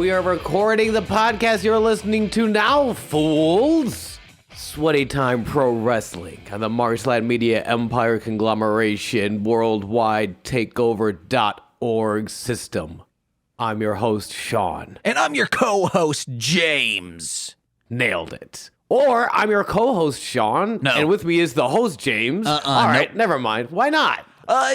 We are recording the podcast you're listening to now, fools. Sweaty Time Pro Wrestling on the Marshland Media Empire Conglomeration Worldwide Takeover.org system. I'm your host, Sean. And I'm your co-host, James. Nailed it. Or I'm your co-host, Sean. No. And with me is the host, James. All right, never mind. Why not?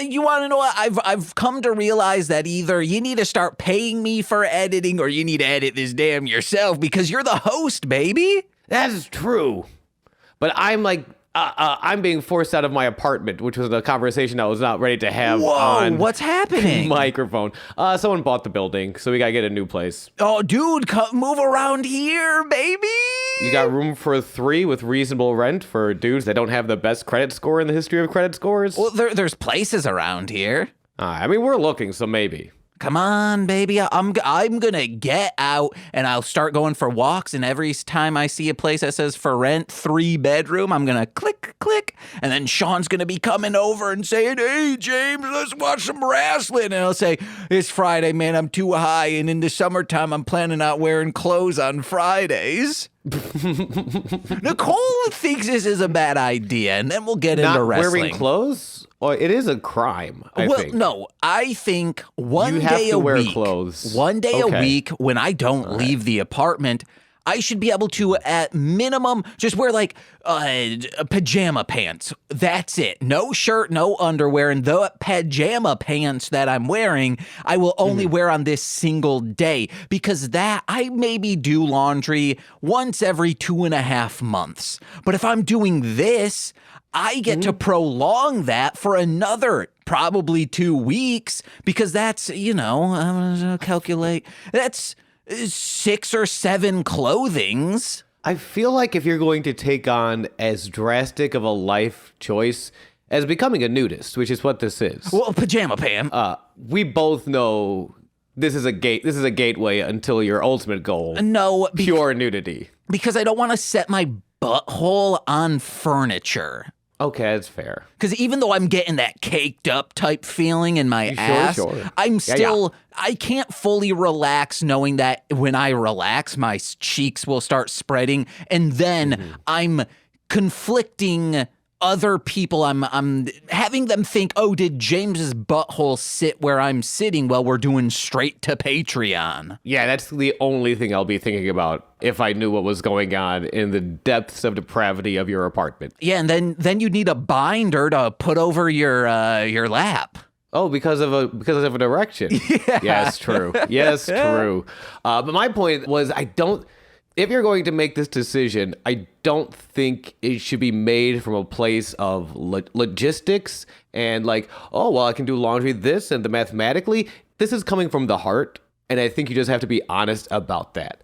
You want to know what? I've come to realize that either you need to start paying me for editing or you need to edit this damn yourself because you're the host, baby. That is true. But I'm like, I'm being forced out of my apartment, which was a conversation I was not ready to have on what's happening? microphone. Someone bought the building, so we got to get a new place. Oh, dude, move around here, baby. You got room for 3 with reasonable rent for dudes that don't have the best credit score in the history of credit scores? Well, there's places around here. I mean, we're looking, so maybe. Come on, baby. I'm gonna get out and I'll start going for walks. And every time I see a place that says for rent 3-bedroom, I'm gonna click. And then Sean's gonna be coming over and saying, "Hey, James, let's watch some wrestling." And I'll say, "It's Friday, man. I'm too high. And in the summertime, I'm planning on wearing clothes on Fridays." Nicole thinks this is a bad idea, and then we'll get into wrestling. Not wearing clothes? Well, it is a crime, I think. No, I think one you day have to a wear week, clothes. one day a week when I don't leave the apartment, I should be able to, at minimum, just wear like pajama pants. That's it. No shirt, no underwear. And the pajama pants that I'm wearing, I will only wear on this single day because that I maybe do laundry once every 2.5 months. But if I'm doing this, I get to prolong that for another probably 2 weeks because that's, I'm going to calculate, that's 6 or 7 clothings. I feel like if you're going to take on as drastic of a life choice as becoming a nudist, which is what this is. Well, pajama pant. We both know this is a gateway until your ultimate goal. No. Pure nudity. Because I don't want to set my butthole on furniture. Okay, that's fair. Because even though I'm getting that caked up type feeling in my ass, I'm still, I can't fully relax knowing that when I relax, my cheeks will start spreading. And then I'm conflicting other people. I'm having them think, oh, did James's butthole sit where I'm sitting? Well, we're doing straight to Patreon. Yeah, that's the only thing I'll be thinking about if I knew what was going on in the depths of depravity of your apartment. Yeah, and then you need a binder to put over your lap. Oh, because of an erection. Yeah. Yes, true. Yes, true. But my point was, if you're going to make this decision, I don't think it should be made from a place of logistics and like, oh, well, I can do laundry this and the mathematically. This is coming from the heart, and I think you just have to be honest about that.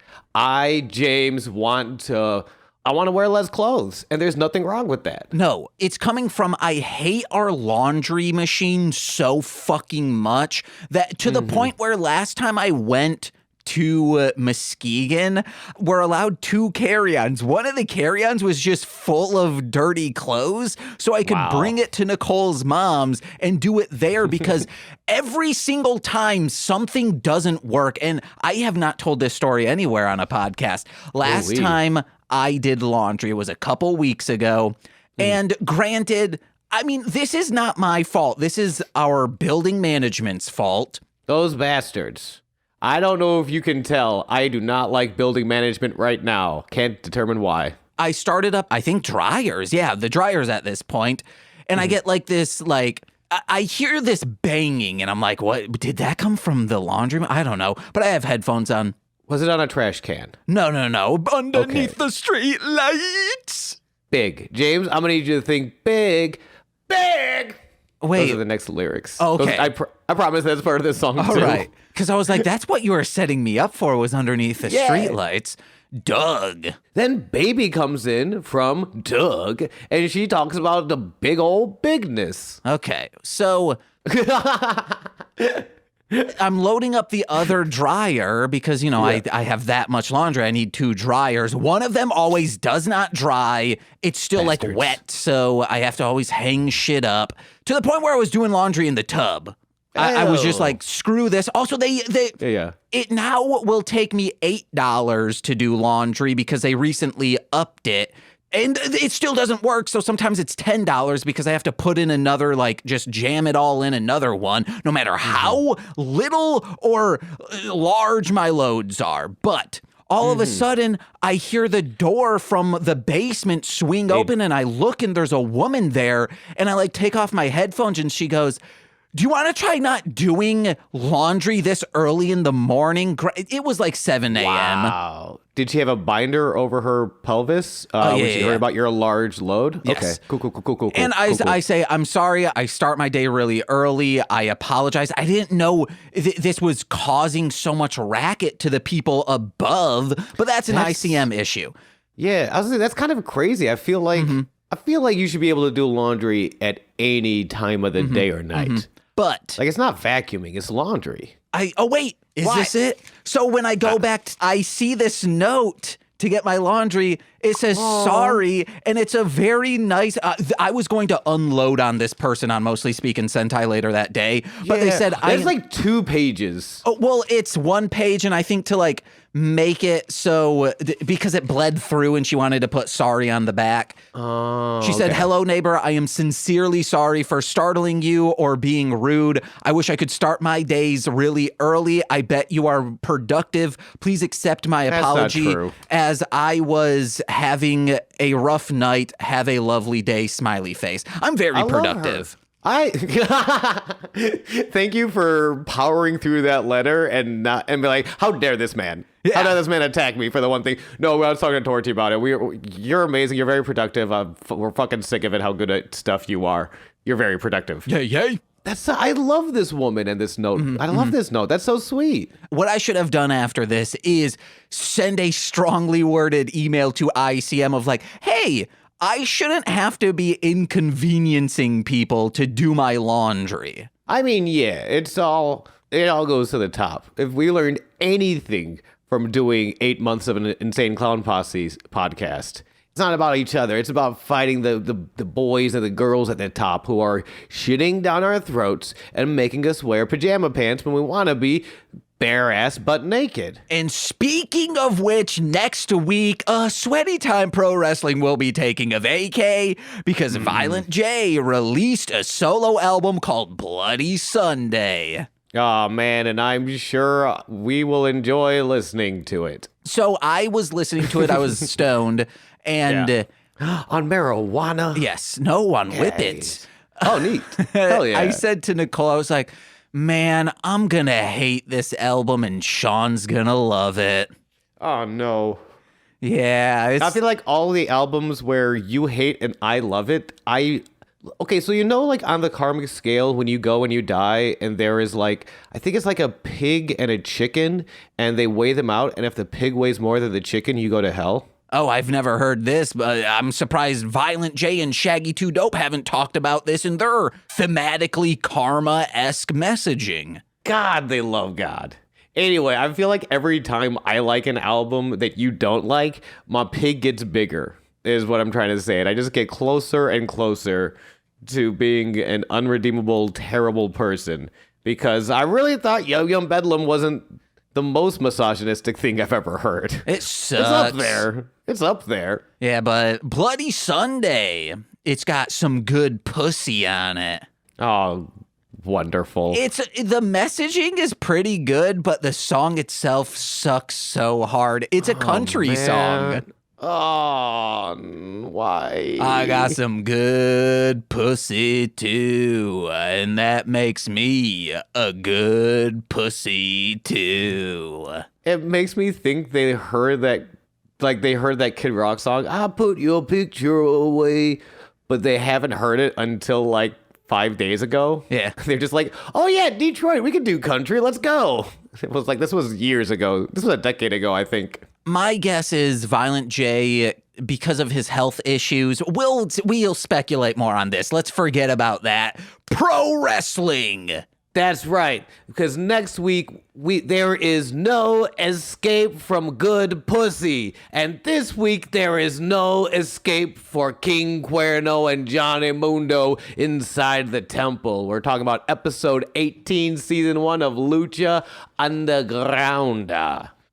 James, want to wear less clothes, and there's nothing wrong with that. No, it's coming from I hate our laundry machine so fucking much that to the point where last time I went to Muskegon, we're allowed 2 carry-ons. One of the carry-ons was just full of dirty clothes, so I could bring it to Nicole's mom's and do it there because every single time something doesn't work, and I have not told this story anywhere on a podcast. Last time I did laundry, it was a couple weeks ago, and granted, I mean, this is not my fault. This is our building management's fault. Those bastards. I don't know if you can tell. I do not like building management right now. Can't determine why. I started up, I think, dryers. Yeah, the dryers at this point. And I get like this, like, I hear this banging and I'm like, what? Did that come from the laundry? I don't know. But I have headphones on. Was it on a trash can? No. Underneath the street lights. Big. James, I'm going to need you to think big. Big. Wait. Those are the next lyrics. Okay. I promise that's part of this song, too. All right. Because I was like, that's what you were setting me up for, was underneath the streetlights. Doug. Then Baby comes in from Doug, and she talks about the big old bigness. Okay. So I'm loading up the other dryer because, I have that much laundry. I need 2 dryers. One of them always does not dry. It's still like wet, so I have to always hang shit up to the point where I was doing laundry in the tub. I was just like, screw this. Also, they Yeah. it now will take me $8 to do laundry because they recently upped it. And it still doesn't work, so sometimes it's $10 because I have to put in another, like, just jam it all in another one, no matter how little or large my loads are. But all of a sudden, I hear the door from the basement swing open, and I look, and there's a woman there, and I, like, take off my headphones, and she goes, do you want to try not doing laundry this early in the morning? It was like 7 a.m. Wow. Did she have a binder over her pelvis? When she heard about your large load? Yes. Okay. Cool. And I say, I'm sorry. I start my day really early. I apologize. I didn't know this was causing so much racket to the people above, but that's an ICM issue. Yeah, I was saying, that's kind of crazy. I feel like you should be able to do laundry at any time of the day or night. But like, it's not vacuuming, it's laundry. Wait, is this it? So when I go back, I see this note to get my laundry. It says sorry, and it's a very nice. I was going to unload on this person on Mostly Speaking Sentai later that day, but they said it's like 2 pages. Oh, well, it's 1 page, and I think to like make it so because it bled through, and she wanted to put sorry on the back. She said, "Hello, neighbor. I am sincerely sorry for startling you or being rude. I wish I could start my days really early. I bet you are productive. Please accept my apology not true. as I was having a rough night. Have a lovely day, smiley face." I'm very productive. Thank you for powering through that letter and be like, how dare this man? Yeah. How dare this man attack me for the one thing? No, I was talking to Torty about it. You're amazing. You're very productive. We're fucking sick of it. How good at stuff you are. You're very productive. Yay. I love this woman and this note. I love this note. That's so sweet. What I should have done after this is send a strongly worded email to ICM of like, hey, I shouldn't have to be inconveniencing people to do my laundry. I mean, yeah, it all goes to the top. If we learned anything from doing 8 months of an Insane Clown Posse podcast, it's not about each other. It's about fighting the boys and the girls at the top who are shitting down our throats and making us wear pajama pants when we want to be bare ass butt naked. And speaking of which, next week, Sweaty Time Pro Wrestling will be taking a vacay because Violent J released a solo album called Bloody Sunday. Oh man, and I'm sure we will enjoy listening to it. So I was listening to it, I was stoned, and on marijuana? Yes, no, on whippets. Oh, neat. Hell yeah. I said to Nicole, I was like, man, I'm gonna hate this album and Sean's gonna love it. Oh, no. Yeah. I feel like all the albums where you hate and I love it, okay, so like on the karmic scale, when you go and you die, and there is like, I think it's like a pig and a chicken, and they weigh them out, and if the pig weighs more than the chicken, you go to hell. Oh, I've never heard this, but I'm surprised Violent J and Shaggy 2 Dope haven't talked about this in their thematically karma-esque messaging. God, they love God. Anyway, I feel like every time I like an album that you don't like, my pig gets bigger, is what I'm trying to say. And I just get closer and closer to being an unredeemable, terrible person. Because I really thought Yo Yum Bedlam wasn't the most misogynistic thing I've ever heard. It sucks. It's up there. Yeah, but Bloody Sunday, it's got some good pussy on it. Oh, wonderful. The messaging is pretty good, but the song itself sucks so hard. It's a country song. Oh, why? I got some good pussy too, and that makes me a good pussy too. It makes me think they heard that Kid Rock song, I put your picture away, but they haven't heard it until like 5 days ago. Yeah. They're just like, oh yeah, Detroit, we can do country, let's go. It was like, this was years ago. This was a decade ago, I think. My guess is Violent J, because of his health issues, we'll speculate more on this. Let's forget about that. Pro wrestling. That's right, because next week there is no escape from good pussy, and this week there is no escape for King Cuerno and Johnny Mundo inside the temple. We're talking about episode 18, season 1 of Lucha Underground.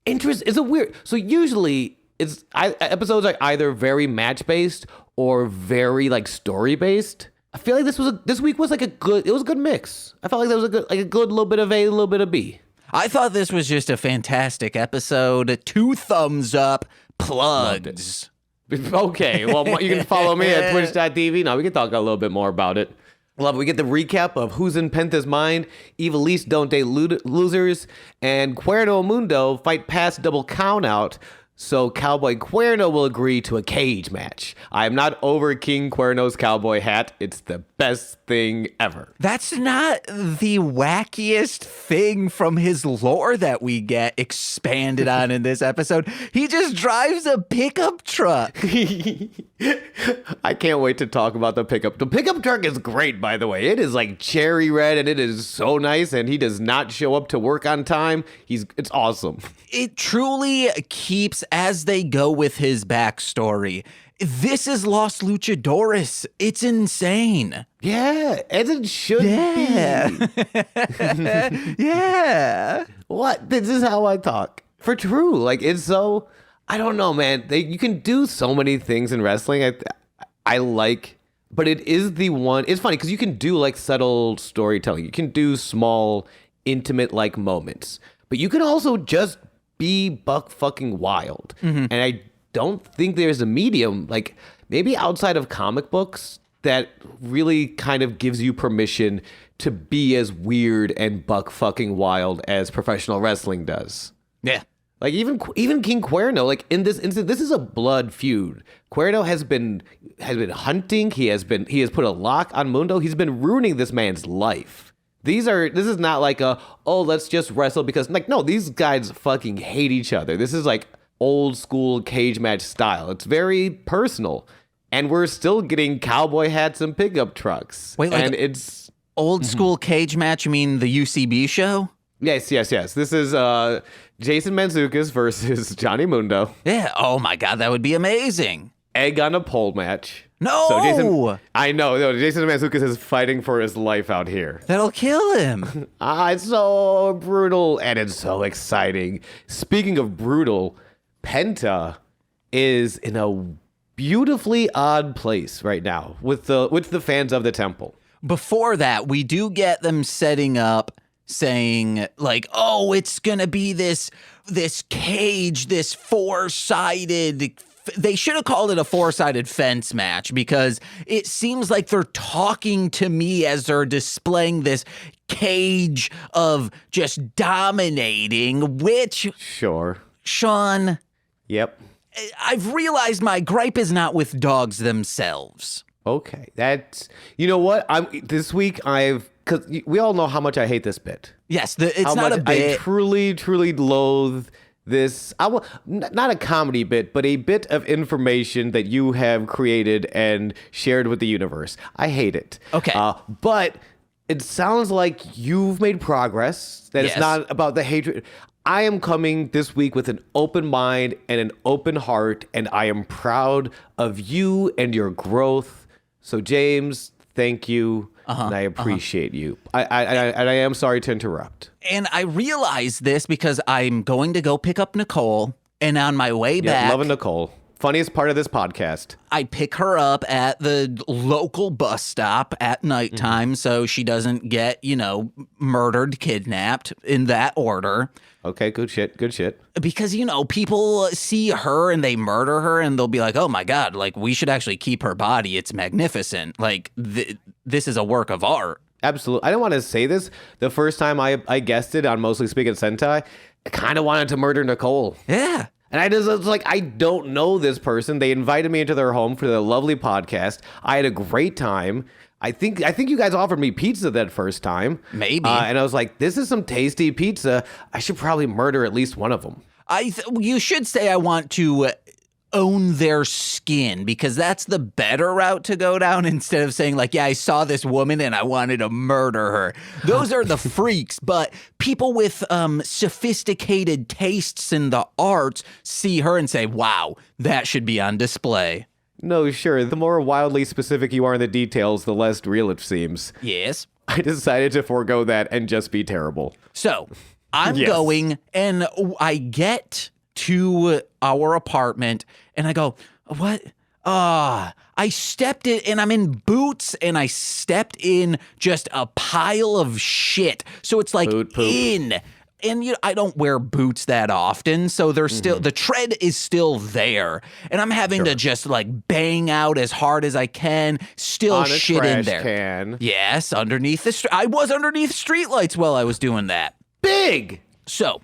Is it weird? So usually episodes are either very match based or very like story based. I feel like this week was like a good mix. I felt like there was a good little bit of A, a little bit of B. I thought this was just a fantastic episode. 2 thumbs up, plugs. Okay, well, you can follow me at twitch.tv. Now we can talk a little bit more about it. Love it. We get the recap of who's in Penta's mind. Evilise don't date losers. And Cuerno and Mundo fight past double count out. So Cowboy Cuerno will agree to a cage match. I am not over King Cuerno's cowboy hat. It's the best thing ever. That's not the wackiest thing from his lore that we get expanded on in this episode. He just drives a pickup truck. I can't wait to talk about the pickup. The pickup truck is great, by the way. It is like cherry red and it is so nice, and he does not show up to work on time. It's awesome. It truly keeps as they go with his backstory. This is Los Luchadores. It's insane. Yeah, as it should be. Yeah. What? This is how I talk. For true. Like, it's so... I don't know, man. You can do so many things in wrestling. I like... But it is the one... It's funny, because you can do, like, subtle storytelling. You can do small, intimate, like, moments. But you can also just be buck fucking wild. Mm-hmm. And I don't think there's a medium, like, maybe outside of comic books, that really kind of gives you permission to be as weird and buck fucking wild as professional wrestling does. Yeah. Like, even King Cuerno, like, in this instance, this is a blood feud. Cuerno has been hunting. He has put a lock on Mundo. He's been ruining this man's life. This is not like let's just wrestle because, like, no, these guys fucking hate each other. This is like old school cage match style. It's very personal. And we're still getting cowboy hats and pickup trucks. Wait, like, and it's old school cage match, you mean the UCB show? Yes. This is Jason Mantzoukas versus Johnny Mundo. Yeah. Oh my God, that would be amazing. Egg on a pole match. No! So Jason Mantzoukas is fighting for his life out here. That'll kill him. It's so brutal and it's so exciting. Speaking of brutal, Penta is in a beautifully odd place right now with the fans of the temple. Before that, we do get them setting up, saying like, oh, it's gonna be this cage, this four-sided. They should have called it a four-sided fence match because it seems like they're talking to me as they're displaying this cage of just dominating, which... Sure. Sean... Yep. I've realized my gripe is not with dogs themselves. Okay. That's... You know what? This week because we all know how much I hate this bit. Yes, it's not a bit. I truly, truly loathe this, not a comedy bit, but a bit of information that you have created and shared with the universe. I hate it. Okay. But it sounds like you've made progress, that It's not about the hatred. I am coming this week with an open mind and an open heart, and I am proud of you and your growth. So, James, thank you. And I appreciate you. I am sorry to interrupt. And I realize this because I'm going to go pick up Nicole, and on my way back... Loving Nicole. Funniest part of this podcast. I pick her up at the local bus stop at nighttime so she doesn't get, murdered, kidnapped, in that order. Okay, good shit. Because, people see her and they murder her and they'll be like, oh my God, like, we should actually keep her body. It's magnificent. Like, this is a work of art. Absolutely. I didn't want to say this. The first time I guested on Mostly Speaking Sentai, I kind of wanted to murder Nicole. Yeah. And I was like, I don't know this person. They invited me into their home for the lovely podcast. I had a great time. I think you guys offered me pizza that first time. Maybe. And I was like, this is some tasty pizza. I should probably murder at least one of them. You should say I want to own their skin, because that's the better route to go down instead of saying like, yeah, I saw this woman and I wanted to murder her. Those are the freaks, but people with sophisticated tastes in the arts see her and say, wow, that should be on display. No, sure. The more wildly specific you are in the details, the less real it seems. Yes. I decided to forego that and just be terrible. So I'm going and I get to our apartment and I go, what? I stepped in and I'm in boots and I stepped in just a pile of shit. So it's like Boot poop. And I don't wear boots that often, so they're still the tread is still there, and I'm having to just like bang out as hard as I can, still on a shit trash in there. Can. Yes, underneath the I was underneath streetlights while I was doing that. Big. So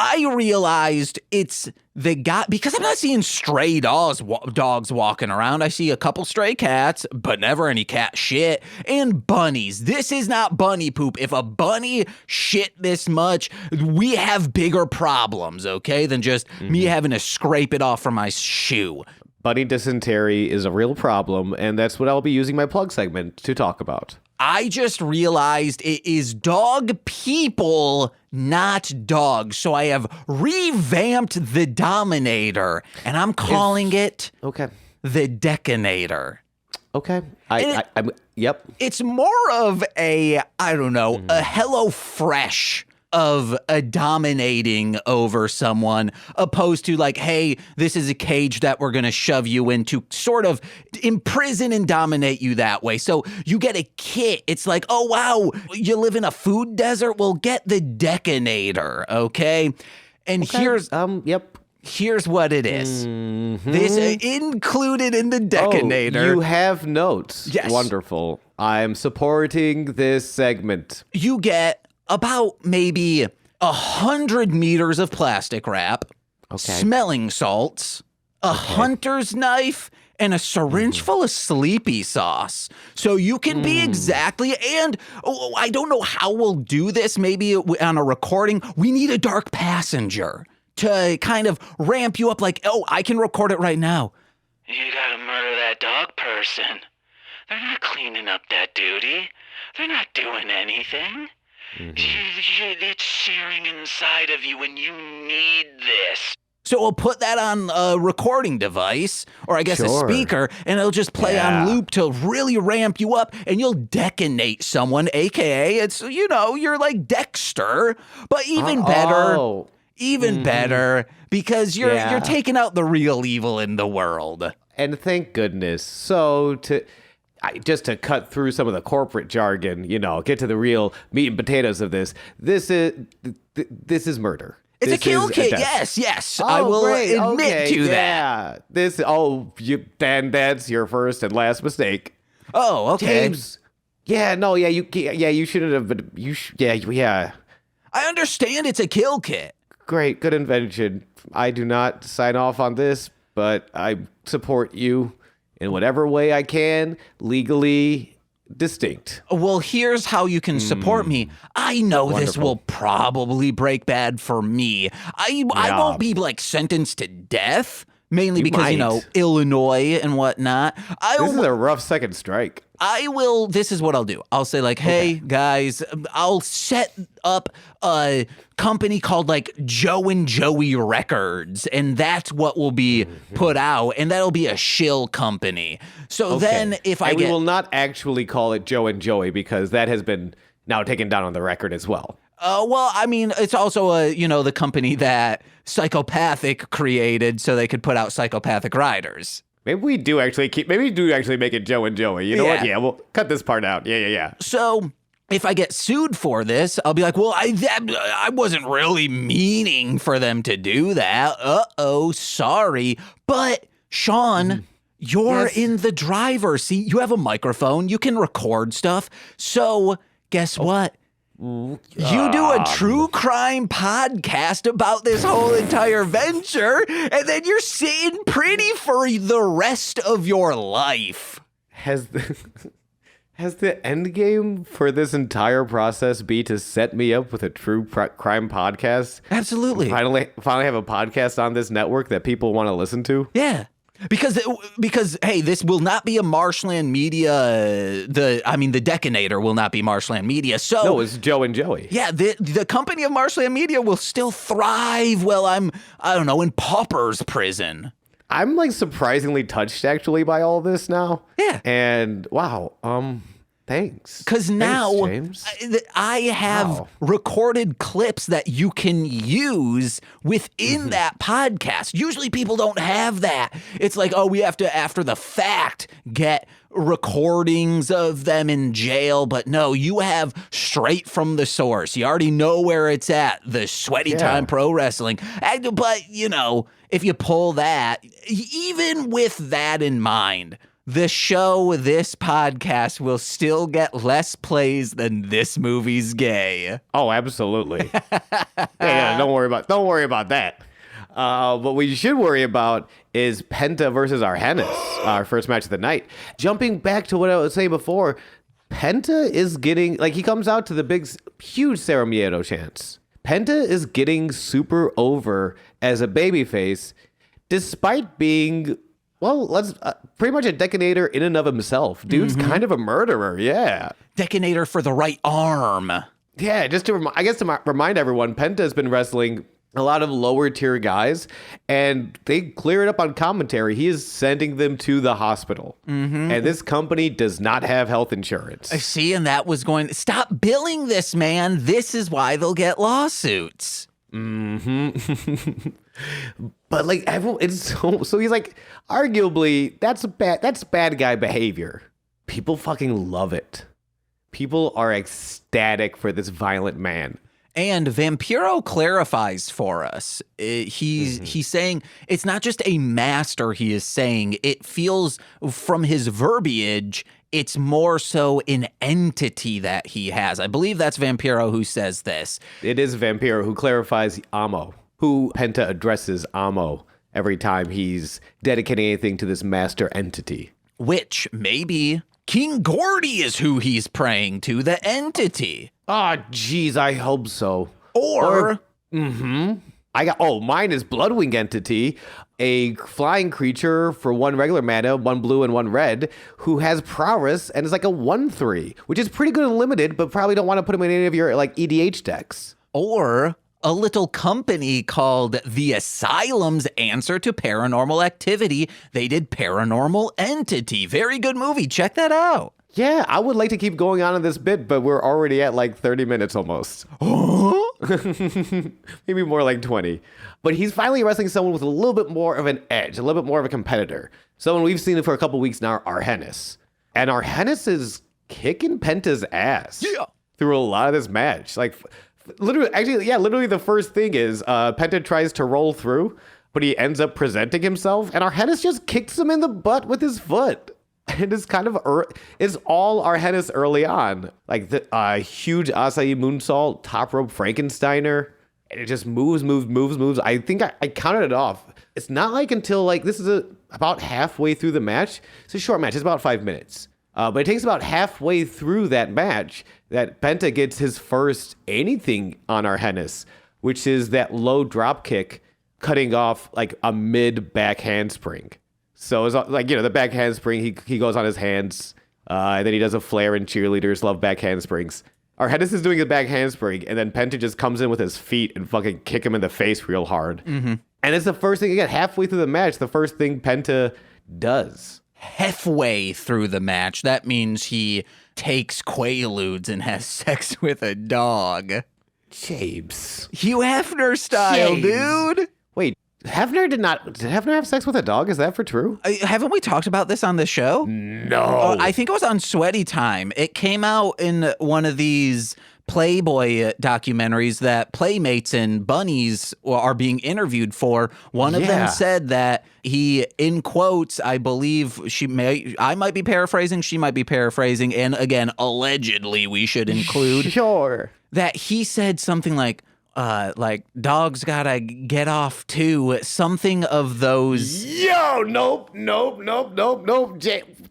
I realized it's the guy, because I'm not seeing stray dogs walking around. I see a couple stray cats, but never any cat shit, and bunnies. This is not bunny poop. If a bunny shit this much, we have bigger problems, okay, than just me having to scrape it off from my shoe. Bunny dysentery is a real problem, and that's what I'll be using my plug segment to talk about. I just realized it is dog people, not dogs. So I have revamped the Dominator, and I'm calling it the Deconator. Okay. Yep. It's more of a, I don't know, a Hello Fresh of a dominating over someone, opposed to like, hey, this is a cage that we're going to shove you into, sort of imprison and dominate you that way. So you get a kit. It's like, oh, wow, you live in a food desert? Well, get the Deconator, okay? And here's what it is. This included in the Deconator. Oh, you have notes. Yes. Wonderful. I'm supporting this segment. You get about maybe 100 meters of plastic wrap, smelling salts, a hunter's knife, and a syringe full of sleepy sauce. So you can be exactly, and I don't know how we'll do this, maybe on a recording. We need a dark passenger to kind of ramp you up like, oh, I can record it right now. You gotta murder that dog person. They're not cleaning up that duty. They're not doing anything. It's searing inside of you and you need this. So we'll put that on a recording device, or I guess a speaker, and it'll just play on loop to really ramp you up, and you'll deconate someone, aka it's, you're like Dexter, but even better. Even better, because you're taking out the real evil in the world. And thank goodness. So just to cut through some of the corporate jargon, get to the real meat and potatoes of this. This is murder. It's a kill kit. Yes. I will admit to that. Then that's your first and last mistake. Oh, okay. James. You shouldn't have been. I understand it's a kill kit. Great, good invention. I do not sign off on this, but I support you in whatever way I can, legally distinct. Well, here's how you can support me. I know this will probably break bad for me. I won't be like sentenced to death, mainly because, Illinois and whatnot. This is a rough second strike. This is what I'll do. I'll say like, hey, guys, I'll set up a company called like Joe and Joey Records, and that's what will be put out, and that'll be a shill company. So then we will not actually call it Joe and Joey, because that has been now taken down on the record as well. Well, I mean, it's also the company that Psychopathic created so they could put out Psychopathic Riders. Maybe we do actually make it Joe and Joey. You know what? Yeah, we'll cut this part out. Yeah. So if I get sued for this, I'll be like, well, I wasn't really meaning for them to do that. Sorry. But Sean, you're in the driver's seat. You have a microphone. You can record stuff. So guess what? You do a true crime podcast about this whole entire venture, and then you're sitting pretty for the rest of your life. Has Has the end game for this entire process be to set me up with a true crime podcast? Absolutely. Finally have a podcast on this network that people want to listen to? Yeah. Because hey, this will not be a Marshland Media. The Deconator will not be Marshland Media. So No, it's Joe and Joey. yeah, the company of Marshland Media will still thrive while I'm in pauper's prison. I'm like surprisingly touched actually by all this now. Yeah. And wow, thanks. Because now James. I have recorded clips that you can use within that podcast. Usually people don't have that. It's like, oh, we have to, after the fact, get recordings of them in jail. But no, you have straight from the source. You already know where it's at. The Sweaty Time Pro Wrestling. But, if you pull that, even with that in mind, this podcast will still get less plays than this movie's gay. Oh, absolutely. yeah, don't worry about that. What we should worry about is Penta versus Argenis, our first match of the night. Jumping back to what I was saying before, Penta is getting, he comes out to the big, huge Cero Miedo chants. Penta is getting super over as a babyface, despite being, pretty much a Deconator in and of himself. Dude's kind of a murderer, yeah. Deconator for the right arm. Yeah, just to remind everyone, Penta has been wrestling a lot of lower tier guys, and they clear it up on commentary. He is sending them to the hospital, and this company does not have health insurance. I see, and that was going to stop billing this man. This is why they'll get lawsuits. But everyone, it's so he's arguably that's bad guy behavior. People fucking love it. People are ecstatic for this violent man. And Vampiro clarifies for us. He's saying it's not just a master, he is saying. It feels from his verbiage, it's more so an entity that he has. I believe that's Vampiro who says this. It is Vampiro who clarifies Amo, who Penta addresses Amo every time he's dedicating anything to this master entity. Which maybe King Gordy is who he's praying to, the entity. Oh, geez, I hope so. Or mine is Bloodwing Entity, a flying creature for one regular mana, one blue and one red, who has prowess and is like a 1/3, which is pretty good and limited, but probably don't want to put him in any of your EDH decks. Or a little company called The Asylum's answer to Paranormal Activity. They did Paranormal Entity. Very good movie. Check that out. Yeah, I would like to keep going on in this bit, but we're already at 30 minutes almost. Maybe more like 20. But he's finally wrestling someone with a little bit more of an edge, a little bit more of a competitor. Someone we've seen for a couple weeks now, Argenis. And Argenis is kicking Penta's ass through a lot of this match. Literally the first thing is Penta tries to roll through, but he ends up presenting himself, and Argenis just kicks him in the butt with his foot. And it's kind of, it's all Argenis early on. The huge Acai moonsault, top rope Frankensteiner. And it just moves. I think I counted it off. It's not until this is about halfway through the match. It's a short match. It's about 5 minutes. But it takes about halfway through that match that Penta gets his first anything on Argenis, which is that low drop kick cutting off a mid back handspring. So it's the back handspring, he goes on his hands, and then he does a flare, and cheerleaders love back handsprings. Argenis is doing a back handspring, and then Penta just comes in with his feet and fucking kick him in the face real hard. And it's the first thing, again, halfway through the match, the first thing Penta does. Halfway through the match, that means he takes Quaaludes and has sex with a dog. James. Hugh Hefner style, dude. Wait. Did Hefner have sex with a dog? Is that for true? Haven't we talked about this on the show? No. I think it was on Sweaty Time. It came out in one of these Playboy documentaries that Playmates and Bunnies are being interviewed for. One of them said that he, in quotes, I believe I might be paraphrasing, she might be paraphrasing, and again, allegedly we should include. Sure. That he said something like dogs gotta get off too, something of those. Yo, nope.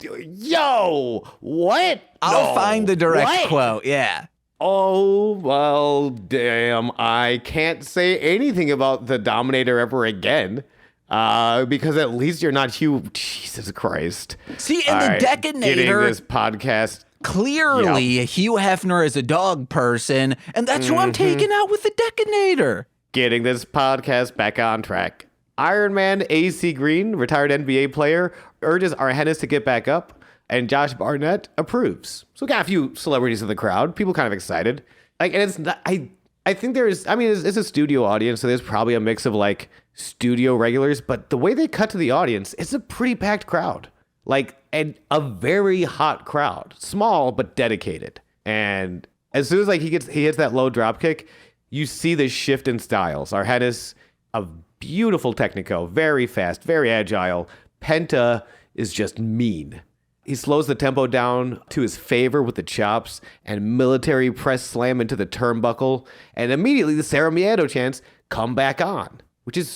Yo, what? I'll No. find the direct What? quote. Yeah. Oh, well, damn. I can't say anything about the Dominator ever again. Because at least you're not Hugh. Jesus Christ. See, in All the right, getting Deconator, this podcast. clearly Hugh Hefner is a dog person, and that's who I'm taking out with the Deconator. Getting this podcast back on track. Iron Man AC Green, retired NBA player, urges Arhennis to get back up, and Josh Barnett approves. So we got a few celebrities in the crowd, people kind of excited. Like, and it's not, I think there's, I mean, it's a studio audience, so there's probably a mix of like studio regulars, but the way they cut to the audience, it's a pretty packed crowd. Like, and a very hot crowd, small but dedicated. And as soon as like he hits that low drop kick, you see the shift in styles. Arhennis, a beautiful technico, very fast, very agile. Penta is just mean. He slows the tempo down to his favor with the chops and military press slam into the turnbuckle. And immediately the Sarah Miedo chants come back on, which is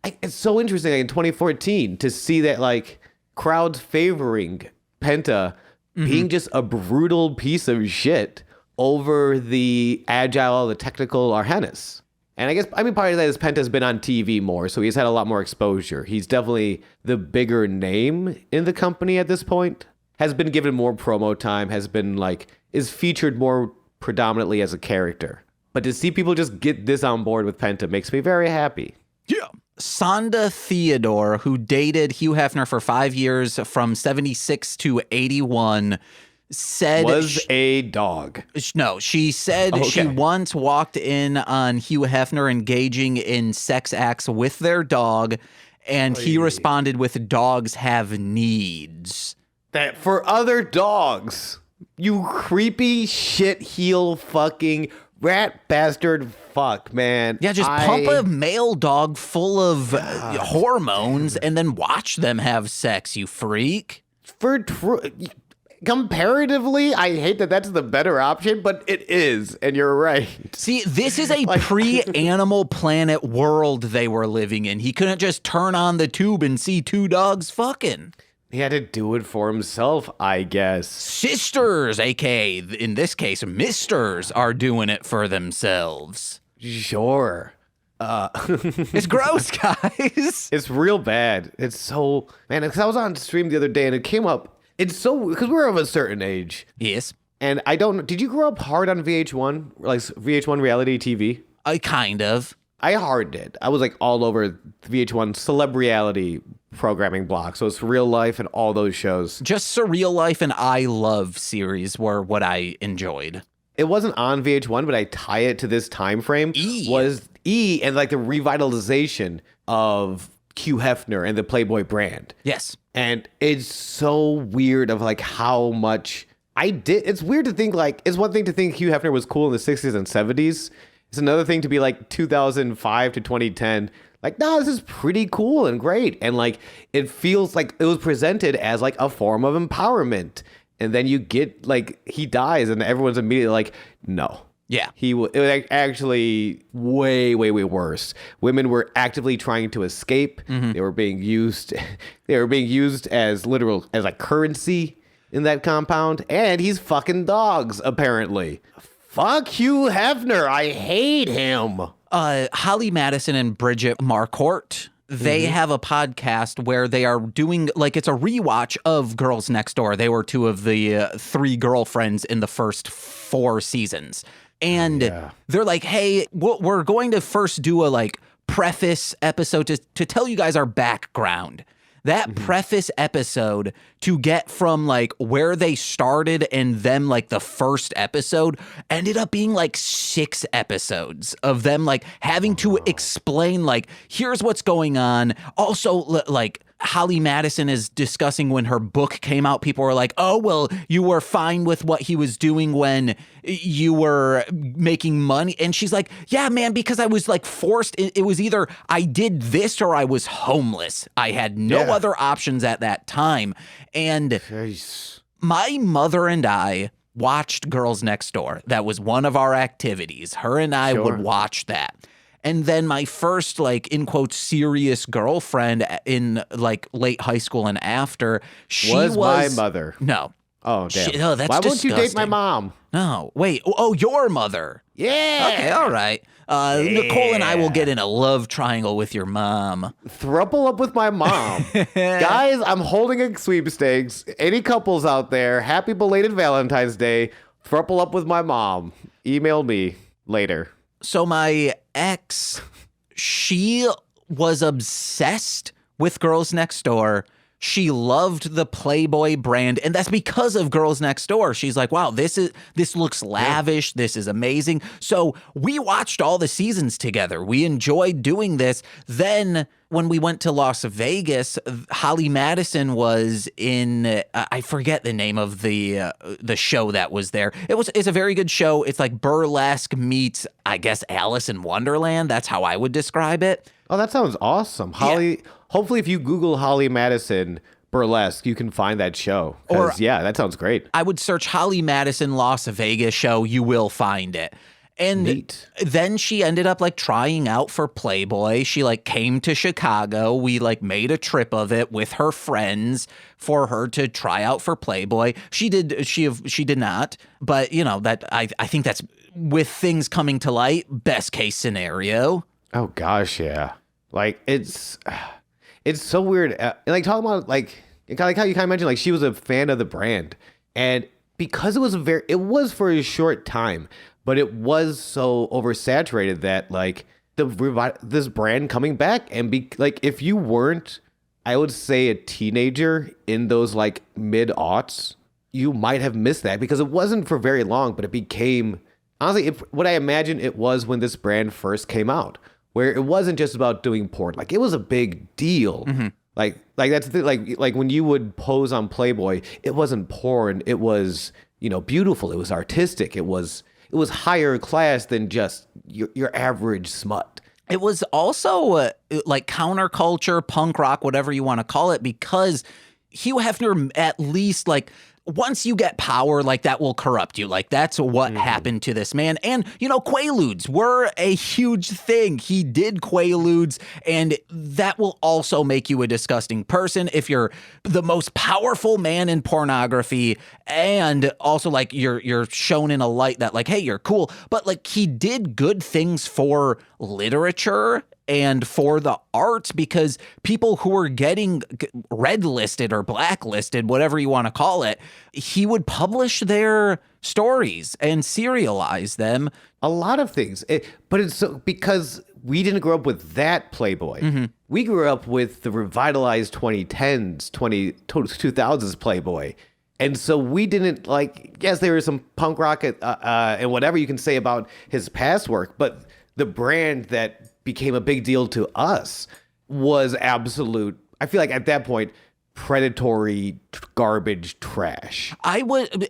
it's so interesting in 2014 to see that like crowds favoring Penta being just a brutal piece of shit over the agile, the technical Arhennis. And I guess, I mean, part of that is Penta's been on TV more, so he's had a lot more exposure. He's definitely the bigger name in the company at this point. Has been given more promo time, is featured more predominantly as a character. But to see people just get this on board with Penta makes me very happy. Yeah. Sonda Theodore, who dated Hugh Hefner for 5 years from 76 to 81, said was a dog. No, she said she once walked in on Hugh Hefner engaging in sex acts with their dog, and he responded with dogs have needs. That for other dogs, you creepy shit heel fucking rat bastard fuck, man. Yeah, just pump a male dog full of hormones and then watch them have sex, you freak. Comparatively, I hate that that's the better option, but it is, and you're right. See, this is a pre-Animal Planet world they were living in. He couldn't just turn on the tube and see two dogs fucking. He had to do it for himself, I guess. Sisters, aka, in this case, misters, are doing it for themselves. Sure. It's gross, guys. It's real bad. It's so... Man, because I was on stream the other day, and it came up. It's so, because we're of a certain age. Yes. And I don't, did you grow up hard on VH1? Like VH1 reality TV? I kind of. I hard did. I was like all over VH1 celeb reality programming block. So it's Real Life and all those shows. Just Surreal Life and I Love series were what I enjoyed. It wasn't on VH1, but I tie it to this time frame. Was E and like the revitalization of Hugh Hefner and the Playboy brand. Yes. And it's so weird of like how much I did. It's weird to think like, it's one thing to think Hugh Hefner was cool in the 60s and 70s. It's another thing to be like 2005 to 2010. Like, no, this is pretty cool and great. And like, it feels like it was presented as like a form of empowerment. And then you get like, he dies and everyone's immediately like, no. Yeah. It was actually way, way, way worse. Women were actively trying to escape. They were being used. They were being used as like currency in that compound. And he's fucking dogs, apparently. Fuck Hugh Hefner. I hate him. Holly Madison and Bridget Marcourt, they have a podcast where they are doing, like, it's a rewatch of Girls Next Door. They were two of the three girlfriends in the first 4 seasons. And they're like, hey, we're going to first do a, like, preface episode to tell you guys our background. That preface episode to get from like where they started and them like the first episode ended up being like 6 episodes of them like having to explain like, here's what's going on. Also, like Holly Madison is discussing when her book came out, people were like, oh, well, you were fine with what he was doing when you were making money. And she's like, yeah, man, because I was like forced. It was either I did this or I was homeless. I had no other options at that time. And my mother and I watched Girls Next Door. That was one of our activities. Her and I would watch that. And then my first, like, in quotes, serious girlfriend in, like, late high school and after, she was my mother. No. Oh, damn. That's Why won't you date my disgusting. mom? No. Wait. Oh, your mother. Yeah. Okay, all right. Nicole and I will get in a love triangle with your mom. Thruple up with my mom. Guys, I'm holding a sweepstakes. Any couples out there, happy belated Valentine's Day. Thruple up with my mom. Email me later. So my ex, she was obsessed with Girls Next Door. She loved the Playboy brand, and that's because of Girls Next Door. She's like, wow, this looks lavish. This is amazing. So we watched all the seasons together. We enjoyed doing this. Then when we went to Las Vegas, Holly Madison was in, I forget the name of the show that was there. It's a very good show. It's like burlesque meets, I guess, Alice in Wonderland. That's how I would describe it. Oh, that sounds awesome. Holly, hopefully if you Google Holly Madison burlesque, you can find that show. Or yeah, that sounds great. I would search Holly Madison Las Vegas show. You will find it. And Neat. Then she ended up like trying out for Playboy. She like came to Chicago. We like made a trip of it with her friends for her to try out for Playboy. She did not. But you know, that I think that's, with things coming to light, best case scenario. Oh gosh, yeah. Like it's so weird. Like talking about like how you kind of mentioned, like she was a fan of the brand, and because it was for a short time, but it was so oversaturated that like this brand coming back and be like, if you weren't, I would say, a teenager in those like mid-aughts, you might have missed that because it wasn't for very long, but it became honestly what I imagine it was when this brand first came out, where it wasn't just about doing porn. Like it was a big deal. Mm-hmm. Like that's the thing. Like when you would pose on Playboy, it wasn't porn. It was, you know, beautiful. It was artistic. It was higher class than just your average smut. It was also like counterculture, punk rock, whatever you want to call it, because Hugh Hefner, at least like, once you get power, like that will corrupt you. Like that's what happened to this man. And, you know, Quaaludes were a huge thing. He did Quaaludes, and that will also make you a disgusting person if you're the most powerful man in pornography, and also like you're shown in a light that like, hey, you're cool. But like he did good things for literature and for the arts, because people who were getting red listed or blacklisted, whatever you want to call it, he would publish their stories and serialize them. A lot of things. But it's so, because we didn't grow up with that Playboy. Mm-hmm. We grew up with the revitalized 2010s, 2000s Playboy. And so we didn't like, yes, there was some punk rock and whatever you can say about his past work, but the brand that became a big deal to us was absolute, I feel like at that point, predatory garbage trash.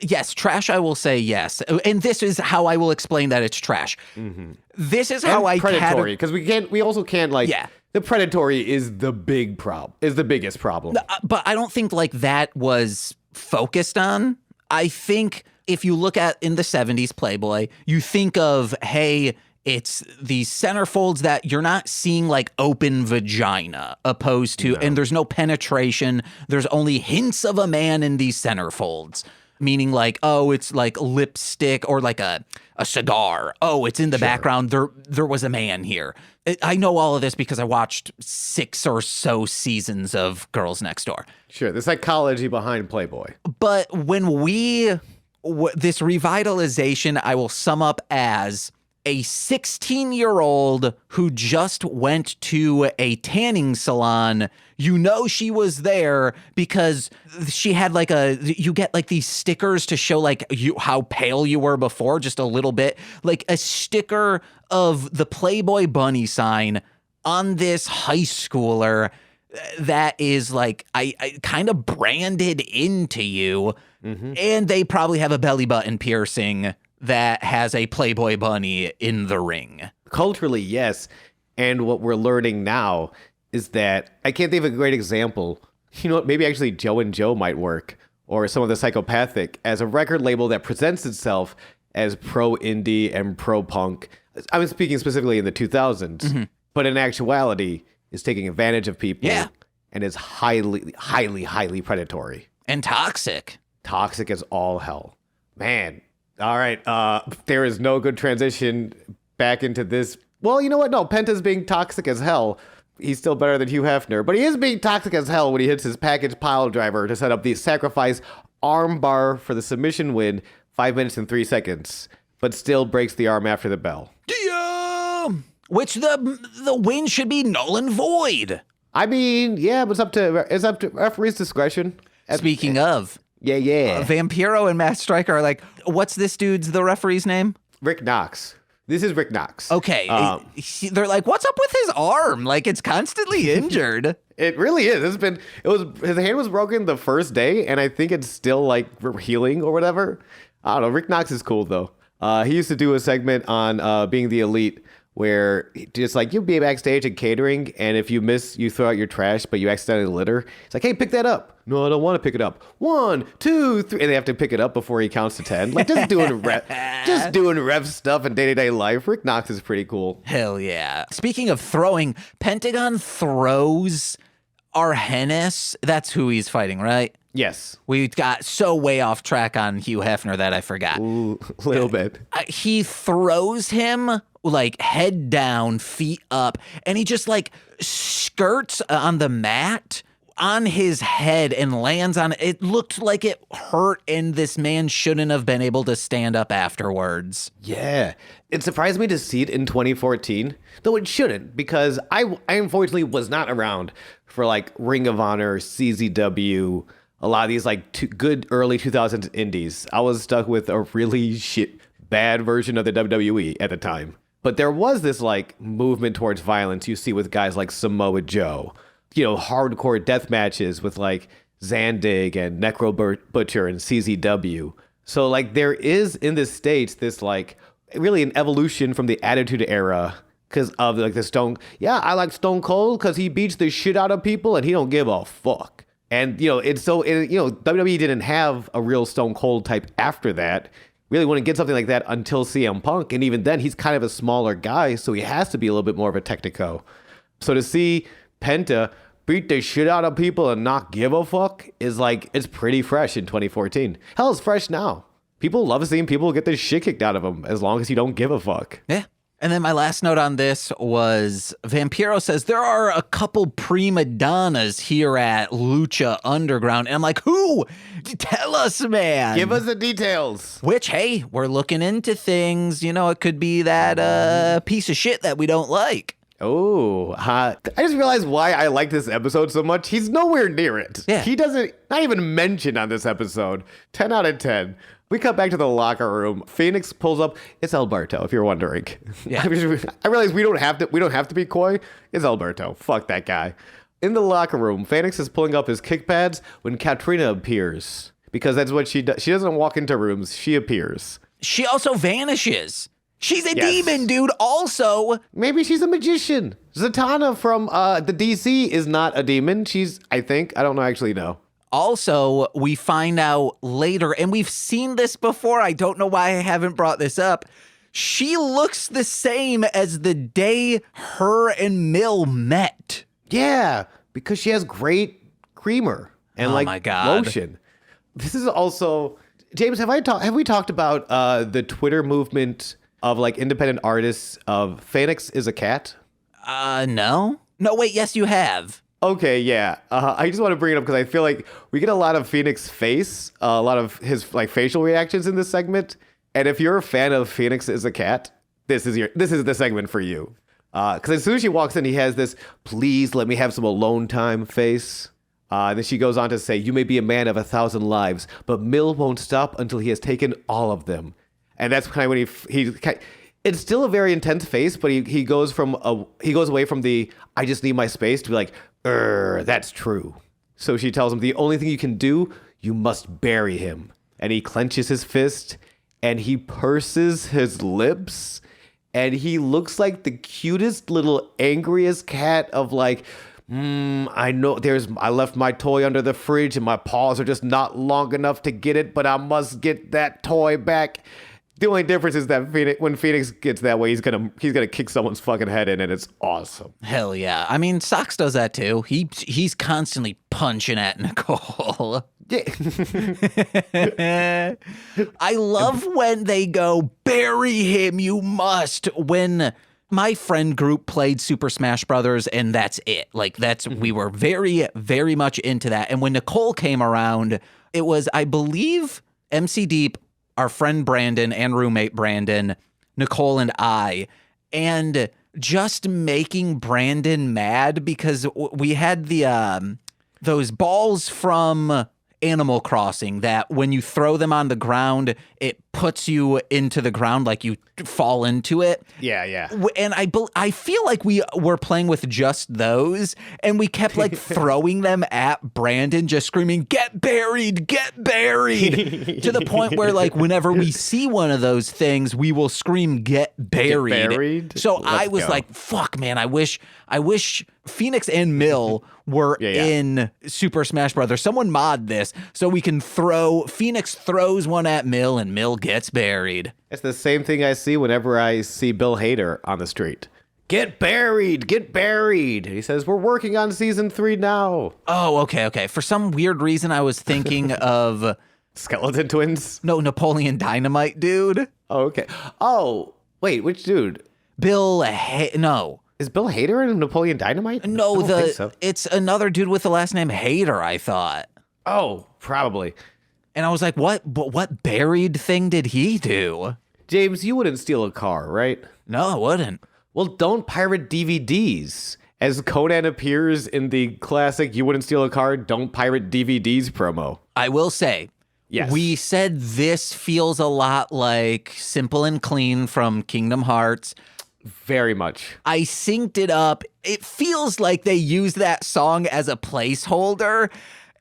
Yes, trash, I will say yes. And this is how I will explain that it's trash. Mm-hmm. This is how I predatory, because we also can't like, the predatory is the biggest problem. But I don't think like that was focused on. I think if you look at in the 70s Playboy, you think of, hey, it's these centerfolds that you're not seeing like open vagina opposed to, and there's no penetration. There's only hints of a man in these centerfolds, meaning like, oh, it's like lipstick or like a cigar. Oh, it's in the background. There was a man here. I know all of this because I watched 6 or so seasons of Girls Next Door. Sure, the psychology behind Playboy. But when this revitalization, I will sum up as a 16-year-old who just went to a tanning salon. You know she was there because she had like you get like these stickers to show like how pale you were before, just a little bit, like a sticker of the Playboy bunny sign on this high schooler that is like I kind of branded into you. Mm-hmm. And they probably have a belly button piercing that has a Playboy bunny in the ring. Culturally, yes. And what we're learning now is that, I can't think of a great example. You know what, maybe actually Joe and Joe might work, or some of the Psychopathic, as a record label that presents itself as pro-indie and pro-punk. I was speaking specifically in the 2000s, but in actuality is taking advantage of people and is highly, highly, highly predatory. And toxic. Toxic as all hell. Man. All right. There is no good transition back into this. Well, you know what? No, Penta's being toxic as hell. He's still better than Hugh Hefner, but he is being toxic as hell when he hits his package pile driver to set up the sacrifice arm bar for the submission win, 5 minutes and 3 seconds, but still breaks the arm after the bell. Damn! Which the win should be null and void. I mean, yeah, but it's up to referee's discretion. Speaking of, Vampiro and Matt Stryker are like, what's this the referee's name? Rick Knox. This is Rick Knox. Okay. They're like, what's up with his arm? Like, it's constantly injured. It really is. His hand was broken the first day, and I think it's still like healing or whatever. I don't know. Rick Knox is cool though. He used to do a segment on Being the Elite where just like you'll be backstage at catering, and if you miss, you throw out your trash, but you accidentally litter. It's like, hey, pick that up. No, I don't want to pick it up. 1, 2, 3, and they have to pick it up before he counts to 10. Like just doing ref stuff in day-to-day life. Rick Knox is pretty cool. Hell yeah. Speaking of throwing, Pentagon throws Arhenis. That's who he's fighting, right? Yes. We got so way off track on Hugh Hefner that I forgot. Ooh, a little bit. He throws him like head down, feet up, and he just like skirts on the mat on his head and lands on it. It looked like it hurt, and this man shouldn't have been able to stand up afterwards. Yeah. It surprised me to see it in 2014, though it shouldn't, because I unfortunately was not around for like Ring of Honor, CZW, a lot of these like good early 2000s indies. I was stuck with a really bad version of the WWE at the time. But there was this like movement towards violence you see with guys like Samoa Joe, you know, hardcore death matches with like Zandig and Necro Butcher and CZW. So like there is in the States this like really an evolution from the Attitude Era because of like the Stone. Yeah, I like Stone Cold because he beats the shit out of people and he don't give a fuck. And, you know, WWE didn't have a real Stone Cold type after that. Really wouldn't get something like that until CM Punk. And even then, he's kind of a smaller guy, so he has to be a little bit more of a technico. So to see Penta beat the shit out of people and not give a fuck is like, it's pretty fresh in 2014. Hell, it's fresh now. People love seeing people get the shit kicked out of them as long as you don't give a fuck. Yeah. And then my last note on this was Vampiro says there are a couple prima donnas here at Lucha Underground. And I'm like, who? Tell us, man. Give us the details. Which, hey, we're looking into things. You know, it could be that piece of shit that we don't like. Oh, I just realized why I like this episode so much. He's nowhere near it. Yeah. He doesn't, not even mentioned on this episode. 10 out of 10. We come back to the locker room. Fenix pulls up. It's Alberto, if you're wondering. Yeah. I realize we don't have to be coy. It's Alberto. Fuck that guy. In the locker room, Fenix is pulling up his kick pads when Katrina appears. Because that's what she does. She doesn't walk into rooms. She appears. She also vanishes. She's a demon, dude. Also, maybe she's a magician. Zatanna from the DC is not a demon. I don't actually know. Also, we find out later, and we've seen this before. I don't know why I haven't brought this up. She looks the same as the day her and Mill met. Yeah, because she has great creamer and my God. lotion. This is also, James, have we talked about the Twitter movement of like independent artists of Fenix is a cat? No. No, wait, yes, you have. Okay, yeah. I just want to bring it up because I feel like we get a lot of Fenix face, a lot of his like facial reactions in this segment. And if you're a fan of Fenix is a cat, this is the segment for you. Because as soon as she walks in, he has this "please let me have some alone time" face. And then she goes on to say, "You may be a man of 1,000 lives, but Mill won't stop until he has taken all of them." And that's kind of when he it's still a very intense face, but he goes away from the "I just need my space" to be like, that's true. So she tells him the only thing you can do, you must bury him. And he clenches his fist and he purses his lips and he looks like the cutest little angriest cat of like, I know I left my toy under the fridge and my paws are just not long enough to get it, but I must get that toy back. The only difference is that when Phoenix gets that way, he's gonna kick someone's fucking head in, and it's awesome. Hell yeah. I mean, Sox does that too. He's constantly punching at Nicole. Yeah. I love when they go, bury him, you must. When my friend group played Super Smash Brothers, and that's it. Like, we were very, very much into that. And when Nicole came around, it was, I believe, MC Deep, our friend Brandon and roommate Brandon, Nicole and I, and just making Brandon mad because we had those balls from Animal Crossing that when you throw them on the ground, it puts you into the ground, like you fall into it. Yeah. And I feel like we were playing with just those, and we kept like throwing them at Brandon, just screaming, get buried, to the point where like whenever we see one of those things, we will scream, get buried. So I was like, fuck, man, I wish Phoenix and Mill were in Super Smash Brothers. Someone mod this so we can Phoenix throws one at Mill and Mill gets buried. It's the same thing I see whenever I see Bill Hader on the street. Get buried. He says, we're working on season 3 now. Oh, okay. For some weird reason, I was thinking of... Skeleton Twins? No, Napoleon Dynamite, dude. Oh, okay. Oh, wait, which dude? No. Is Bill Hader in Napoleon Dynamite? No, I don't think so. It's another dude with the last name Hader, I thought. Oh, probably. And I was like, what buried thing did he do? James, you wouldn't steal a car, right? No, I wouldn't. Well, don't pirate DVDs. As Conan appears in the classic You Wouldn't Steal a Car, Don't Pirate DVDs promo. I will say, yes, we said this feels a lot like Simple and Clean from Kingdom Hearts. Very much. I synced it up. It feels like they used that song as a placeholder.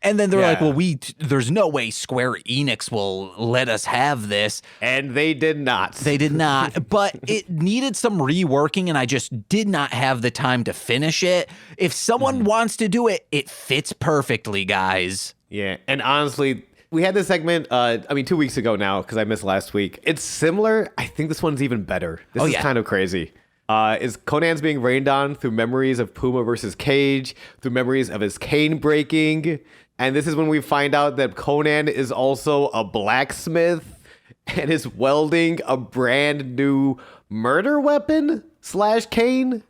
And then they're like, well, there's no way Square Enix will let us have this. And they did not. They did not. But it needed some reworking, and I just did not have the time to finish it. If someone wants to do it, it fits perfectly, guys. Yeah. And honestly, we had this segment, 2 weeks ago now, because I missed last week. It's similar. I think this one's even better. This is kind of crazy. Is Conan's being rained on through memories of Puma versus Cage, through memories of his cane breaking. And this is when we find out that Conan is also a blacksmith and is welding a brand new murder weapon / cane.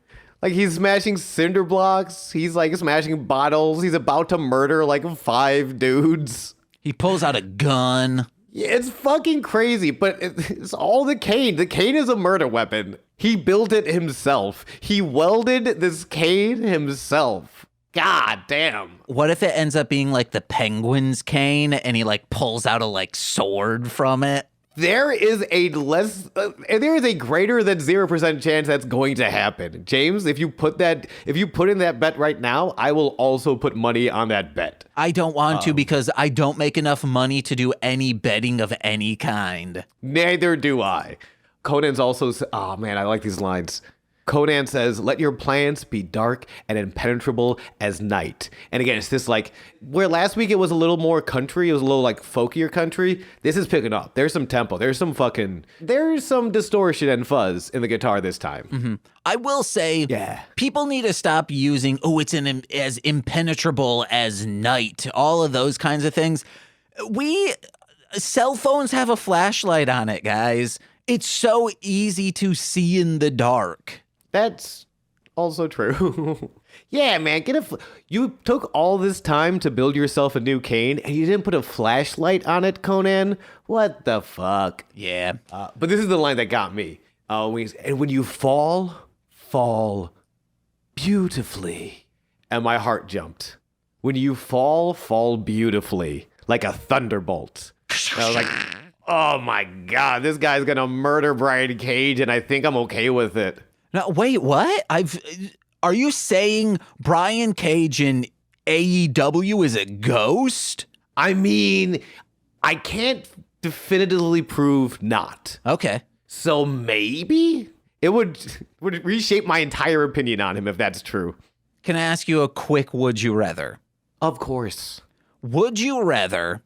Like, he's smashing cinder blocks. He's like smashing bottles. He's about to murder like 5 dudes. He pulls out a gun. Yeah, it's fucking crazy, but it's all the cane. The cane is a murder weapon. He built it himself. He welded this cane himself. God damn. What if it ends up being like the Penguin's cane and he like pulls out a like sword from it? There is a greater than 0% chance that's going to happen. James, if you put in that bet right now, I will also put money on that bet. I don't want to because I don't make enough money to do any betting of any kind. Neither do I. Conan's also, oh man, I like these lines. Conan says, let your plans be dark and impenetrable as night. And again, it's this like, where last week it was a little more country, it was a little like folkier country, this is picking up. There's some tempo, there's some distortion and fuzz in the guitar this time. Mm-hmm. I will say, people need to stop using, it's as impenetrable as night, all of those kinds of things. Cell phones have a flashlight on it, guys. It's so easy to see in the dark. That's also true. Yeah, man, you took all this time to build yourself a new cane and you didn't put a flashlight on it, Conan? What the fuck? Yeah. But this is the line that got me. And when you fall beautifully. And my heart jumped. When you fall beautifully, like a thunderbolt. And I was like, oh my God, this guy's gonna murder Brian Cage and I think I'm okay with it. No, wait, what? Are you saying Brian Cage in AEW is a ghost? I mean, I can't definitively prove not. Okay. So maybe it would reshape my entire opinion on him if that's true. Can I ask you a quick would you rather? Of course. Would you rather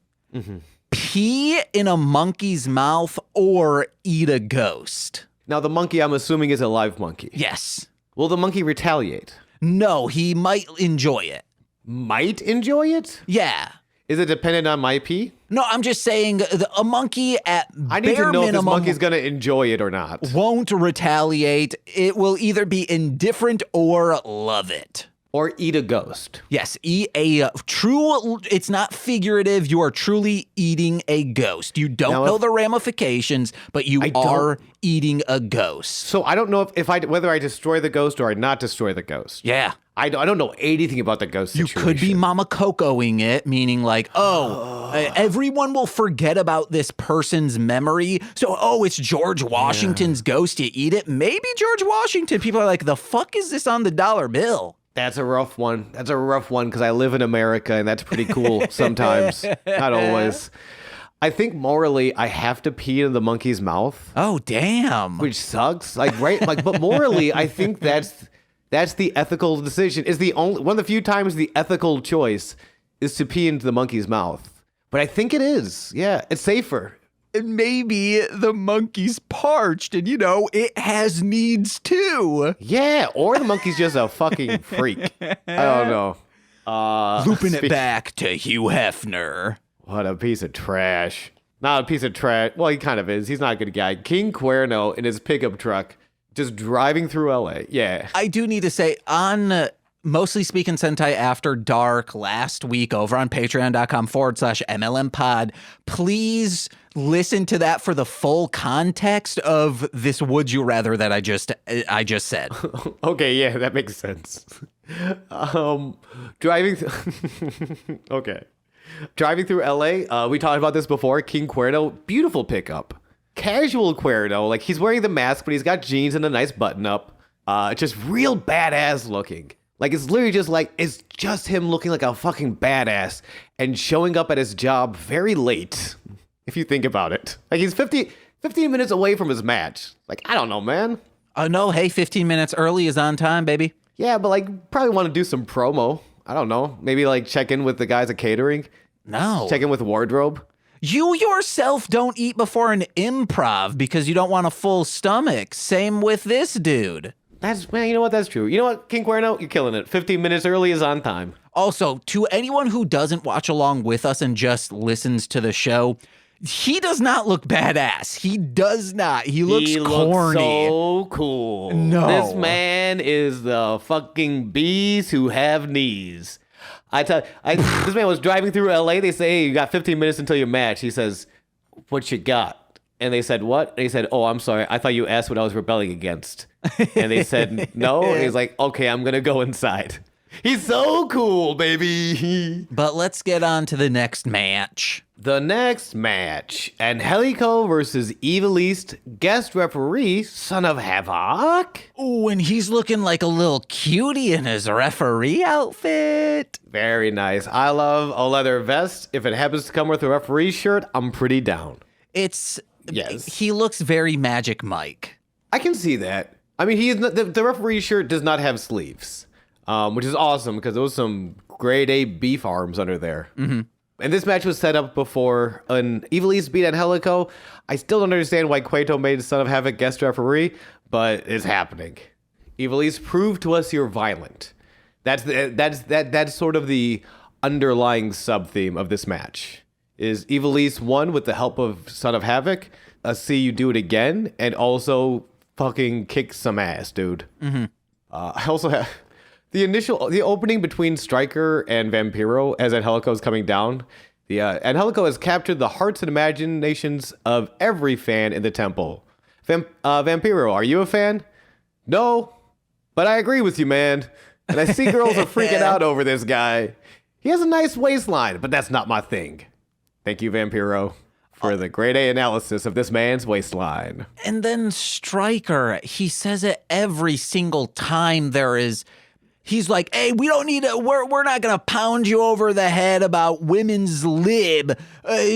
pee in a monkey's mouth or eat a ghost. Now, the monkey, I'm assuming, is a live monkey. Yes. Will the monkey retaliate? No, he might enjoy it. Might enjoy it? Yeah. Is it dependent on my pee? No, I'm just saying a monkey at I need bare to know if this minimum monkey's going to enjoy it or not. won't retaliate. It will either be indifferent or love it. Or eat a ghost. Yes, eat a true, it's not figurative. You are truly eating a ghost. You don't Now, know if- the ramifications, but you are eating a ghost. So I don't know if whether I destroy the ghost or I not destroy the ghost. Yeah. I don't know anything about the ghost You situation. could be Mama Cocoing it, meaning like, everyone will forget about this person's memory. So, it's George Washington's ghost. You eat it. Maybe George Washington. People are like, the fuck is this on the dollar bill? That's a rough one. That's a rough one because I live in America and that's pretty cool sometimes. Not always. I think morally I have to pee in the monkey's mouth, Oh, damn. which sucks. But morally I think that's the ethical decision. Is the only one of the few times the ethical choice is to pee into the monkey's mouth. But I think it is. Yeah, it's safer. And maybe the monkey's parched and, it has needs too. Yeah, or the monkey's just a fucking freak. I don't know. Looping it back to Hugh Hefner. What a piece of trash. Not a piece of trash. Well, he kind of is. He's not a good guy. King Cuerno in his pickup truck, just driving through LA. Yeah. I do need to say, on Mostly Speaking Sentai After Dark last week over on patreon.com/MLM pod, please listen to that for the full context of this would you rather that I just said. Okay, yeah, that makes sense. Driving okay. Driving through LA, we talked about this before. King Cuerno, beautiful pickup. Casual Cuerno, like he's wearing the mask, but he's got jeans and a nice button up. Just real badass looking. Like it's literally it's just him looking like a fucking badass and showing up at his job very late, if you think about it. Like he's 15 minutes away from his match. Like, I don't know, man. No, hey, 15 minutes early is on time, baby. Yeah, but probably want to do some promo. I don't know. Maybe check in with the guys at catering. No. Check in with wardrobe. You yourself don't eat before an improv because you don't want a full stomach. Same with this dude. You know what? That's true. You know what, King Cuerno? You're killing it. 15 minutes early is on time. Also, to anyone who doesn't watch along with us and just listens to the show, he does not look badass. He does not. He looks corny. So cool. No. This man is the fucking bees who have knees. This man was driving through LA. They say, hey, you got 15 minutes until your match. He says, what you got? And they said, what? And he said, oh, I'm sorry. I thought you asked what I was rebelling against. And they said, no. And he's like, okay, I'm going to go inside. He's so cool, baby. But let's get on to the next match. The next match, Angelico versus Evil East, guest referee, Son of Havoc. Oh, and he's looking like a little cutie in his referee outfit. Very nice. I love a leather vest. If it happens to come with a referee shirt, I'm pretty down. Yes. He looks very Magic Mike. I can see that. I mean, the referee shirt does not have sleeves, which is awesome because there was some grade A beef arms under there. Mm-hmm. And this match was set up before an Evil East beat Angelico. I still don't understand why Cueto made Son of Havoc guest referee, but it's happening. Evil East, prove to us you're violent. That's sort of the underlying sub-theme of this match. Is Evil East won with the help of Son of Havoc, see you do it again, and also fucking kick some ass, dude. Mm-hmm. I also have the opening between Stryker and Vampiro as Angelico is coming down. Angelico has captured the hearts and imaginations of every fan in the temple. Vampiro, are you a fan? No, but I agree with you, man. And I see girls are freaking out over this guy. He has a nice waistline, but that's not my thing. Thank you, Vampiro, for the grade A analysis of this man's waistline. And then Stryker, he says it every single time he's like, hey, we don't need to, we're not going to pound you over the head about women's lib.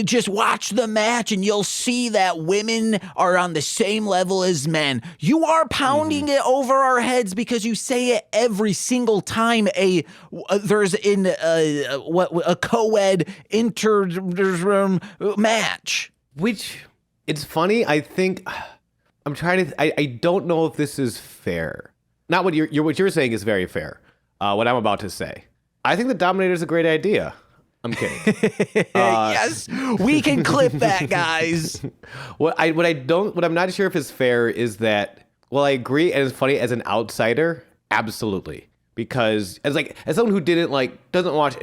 Just watch the match and you'll see that women are on the same level as men. You are pounding it over our heads because you say it every single time there's a co-ed inter match. Which, it's funny, I think, I don't know if this is fair. Not what you're saying is very fair. What I'm about to say. I think the Dominator is a great idea. I'm kidding. Yes, we can clip that, guys. What I'm not sure if is fair is that, well, I agree, and it's funny, as an outsider, absolutely. Because as someone who doesn't watch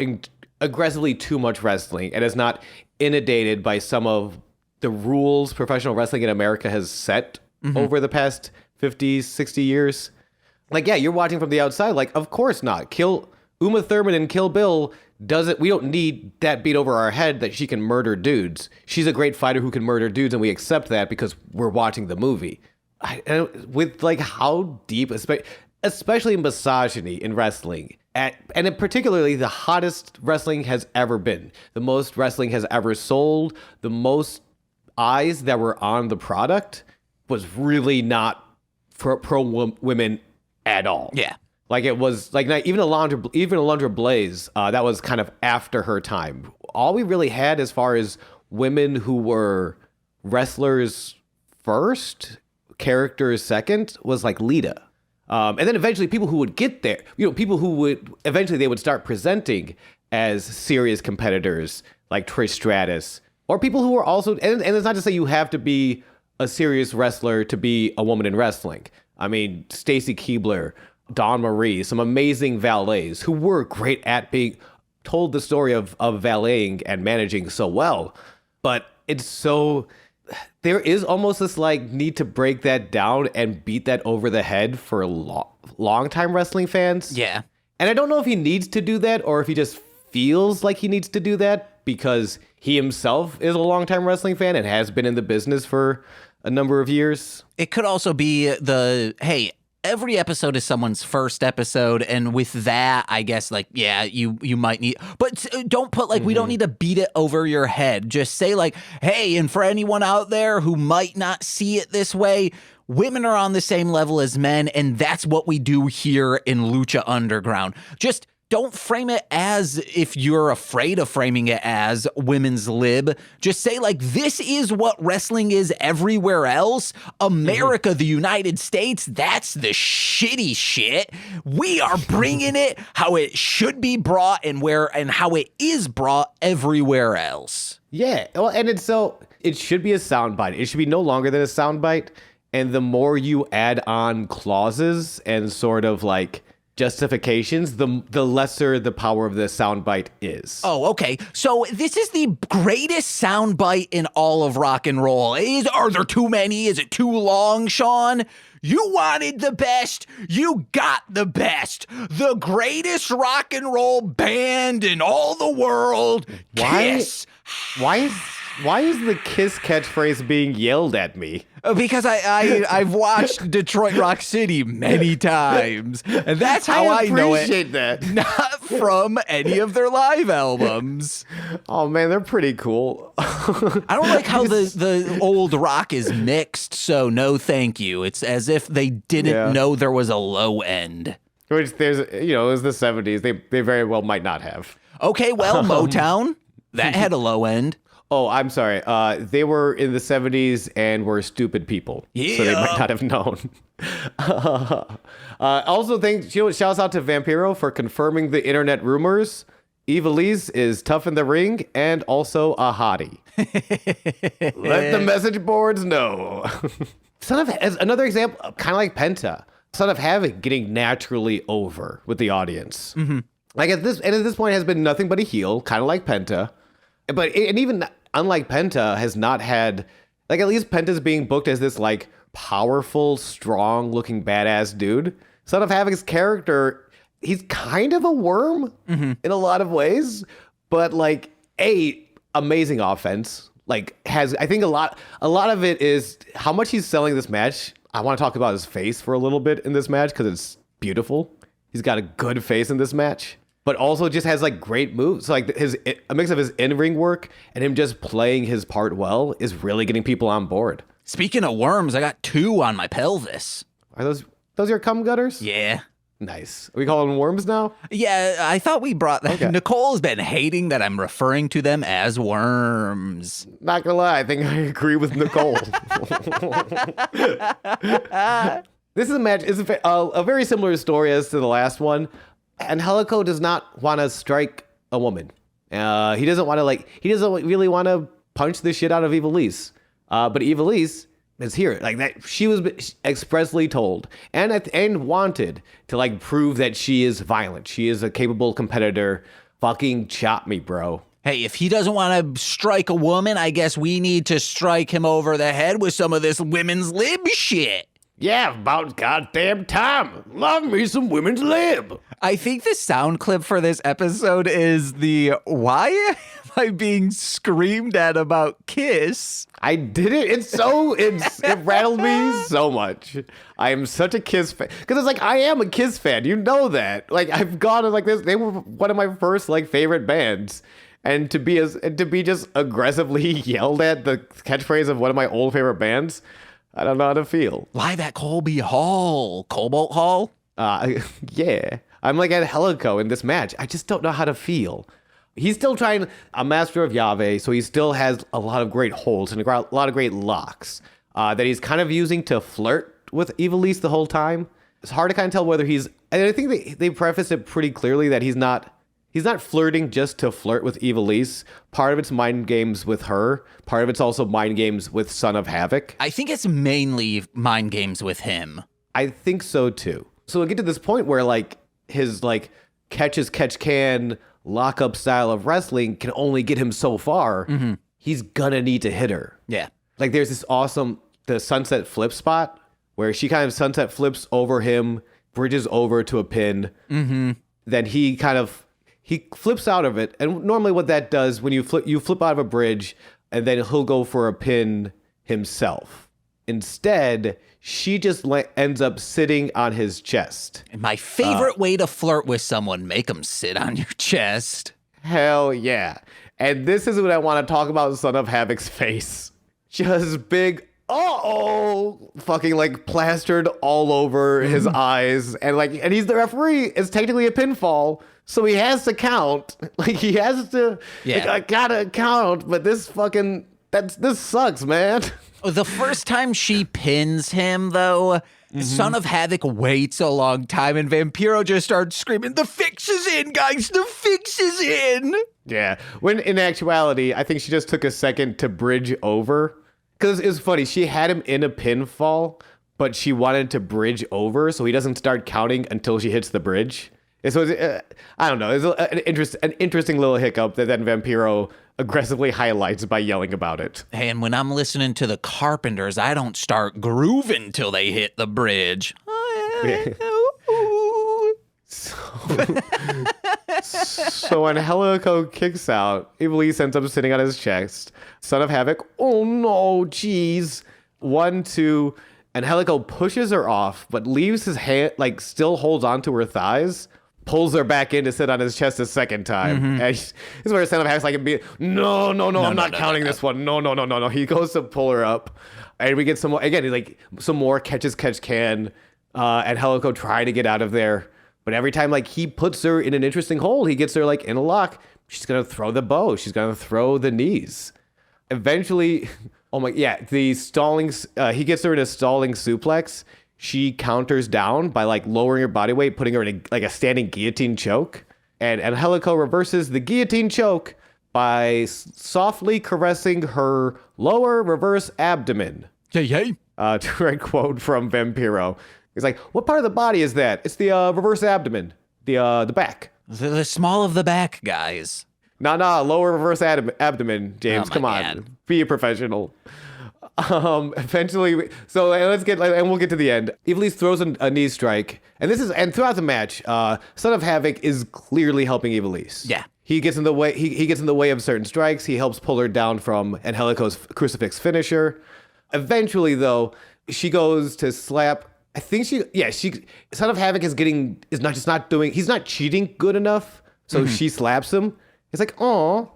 aggressively too much wrestling and is not inundated by some of the rules professional wrestling in America has set over the past 50, 60 years. You're watching from the outside, of course not. Uma Thurman in Kill Bill we don't need that beat over our head that she can murder dudes. She's a great fighter who can murder dudes, and we accept that because we're watching the movie. With how deep, especially misogyny in wrestling, and particularly the hottest wrestling has ever been, the most wrestling has ever sold, the most eyes that were on the product was really not pro women at all. Yeah. It was even Alundra Blaze, that was kind of after her time. All we really had as far as women who were wrestlers first, characters second, was Lita. And then eventually people who would get there, people who would eventually they would start presenting as serious competitors like Trish Stratus, or people who were also, and it's not to say you have to be a serious wrestler to be a woman in wrestling. I mean, Stacy Keibler, Dawn Marie, some amazing valets who were great at told the story of valeting and managing so well. But there is almost this need to break that down and beat that over the head for long-time wrestling fans. Yeah. And I don't know if he needs to do that or if he just feels like he needs to do that because he himself is a long-time wrestling fan and has been in the business for a number of years. It could also be hey, every episode is someone's first episode, and with that, I guess, you might need, but don't put, we don't need to beat it over your head. Just say, hey, and for anyone out there who might not see it this way, women are on the same level as men, and that's what we do here in Lucha Underground. Just don't frame it as, if you're afraid of framing it as, women's lib. Just say, this is what wrestling is everywhere else. America, the United States, that's the shitty shit. We are bringing it how it should be brought and how it is brought everywhere else. Yeah, well, and it should be a soundbite. It should be no longer than a soundbite. And the more you add on clauses and sort of justifications, the lesser the power of the soundbite is. Oh, okay. So this is the greatest soundbite in all of rock and roll. Are there too many? Is it too long, Sean? You wanted the best. You got the best. The greatest rock and roll band in all the world. Kiss. Why is the Kiss catchphrase being yelled at me? Because I've watched Detroit Rock City many times, and that's how I know it. Appreciate that. Not from any of their live albums. Oh man, they're pretty cool. I don't like how the old rock is mixed, so no thank you. It's as if they didn't know there was a low end. Which it was the 70s. They very well might not have. Okay, well, Motown, that had a low end. Oh, I'm sorry. They were in the 70s and were stupid people. Yeah. So they might not have known. Also, shouts out to Vampiro for confirming the internet rumors. Evilise is tough in the ring and also a hottie. Let the message boards know. As another example, kind of like Penta. Son of Havoc getting naturally over with the audience. Mm-hmm. At this point has been nothing but a heel, kind of like Penta. But even unlike Penta, has not had, at least Penta's being booked as this, powerful, strong-looking, badass dude. Son of Havoc's character, he's kind of a worm in a lot of ways, but, amazing offense. I think a lot of it is how much he's selling this match. I want to talk about his face for a little bit in this match because it's beautiful. He's got a good face in this match, but also just has like great moves. So, like a mix of his in-ring work and him just playing his part well is really getting people on board. Speaking of worms, I got 2 on my pelvis. Are those your cum gutters? Yeah. Nice. Are we calling them worms now? Yeah, I thought we brought that. Okay. Nicole's been hating that I'm referring to them as worms. Not gonna lie, I think I agree with Nicole. This is a match. It's a very similar story as to the last one. Angelico does not want to strike a woman. He doesn't want to he doesn't really want to punch the shit out of Ivelisse. But Ivelisse is here. Like that, she was expressly told and wanted to like prove that she is violent. She is a capable competitor. Fucking chop me, bro. Hey, if he doesn't want to strike a woman, I guess we need to strike him over the head with some of this women's lib shit. Yeah, about goddamn time. Love me some women's lib. I think the sound clip for this episode is the why am I being screamed at about Kiss? I did it. It rattled me so much. I am such a Kiss fan. Because it's like, I am a Kiss fan. You know that. Like, I've gone to like this. They were one of my first like favorite bands. And to be just aggressively yelled at the catchphrase of one of my old favorite bands, I don't know how to feel. Live at Colby Hall. Cobalt Hall? Yeah. I'm like at Helico in this match. I just don't know how to feel. He's still trying a master of Yave, so he still has a lot of great holds and a lot of great locks that he's kind of using to flirt with Ivelisse the whole time. It's hard to kind of tell whether he's... And I think they prefaced it pretty clearly that he's not flirting just to flirt with Ivelisse. Part of it's mind games with her. Part of it's also mind games with Son of Havoc. I think it's mainly mind games with him. I think so too. So we get to this point where like his like catch as catch can lockup style of wrestling can only get him so far. Mm-hmm. He's gonna need to hit her. Yeah. Like there's this the sunset flip spot where she kind of sunset flips over him, bridges over to a pin. Mm-hmm. Then he flips out of it. And normally what that does when you flip out of a bridge and then he'll go for a pin himself. Instead, she just ends up sitting on his chest. And my favorite way to flirt with someone, make them sit on your chest. Hell yeah. And this is what I want to talk about, Son of Havoc's face. Just big, fucking like plastered all over his eyes. And he's the referee. It's technically a pinfall. So he has to count. Like he has to, I gotta count. But this sucks, man. The first time she pins him, though, Son of Havoc waits a long time, and Vampiro just starts screaming, "The fix is in, guys! The fix is in!" Yeah. When in actuality, I think she just took a second to bridge over. Because it's funny, she had him in a pinfall, but she wanted to bridge over, so he doesn't start counting until she hits the bridge. And so I don't know. It's an interesting little hiccup that then Vampiro aggressively highlights by yelling about it. Hey, and when I'm listening to the Carpenters, I don't start grooving till they hit the bridge. So when Helico kicks out, Ivelisse ends up sitting on his chest. Son of Havoc, oh no, jeez. 1, 2, and Helico pushes her off, but leaves his hand, like still holds onto her thighs, pulls her back in to sit on his chest a second time. And this is where Son of Havoc's like, no, I'm not counting this one. No. He goes to pull her up, and we get some more, again, like some more catch can, and Helico try to get out of there. But every time, like, he puts her in an interesting hole, he gets her, like, in a lock, she's going to throw the bow. She's going to throw the knees. Eventually, the stalling, he gets her in a stalling suplex. She counters down by, like, lowering her body weight, putting her in, a standing guillotine choke. And Helico reverses the guillotine choke by softly caressing her lower reverse abdomen. Yay. Direct quote from Vampiro. He's like, what part of the body is that? It's the reverse abdomen, the back. The small of the back, guys. Nah, lower reverse abdomen, James. Come on, God. Be a professional. Eventually, we'll get to the end. Ivelisse throws a knee strike, and throughout the match, Son of Havoc is clearly helping Ivelisse. Yeah. He gets in the way. He gets in the way of certain strikes. He helps pull her down from Angelico's crucifix finisher. Eventually, though, she goes to slap I think Son of Havoc he's not cheating good enough, so she slaps him. It's like, oh,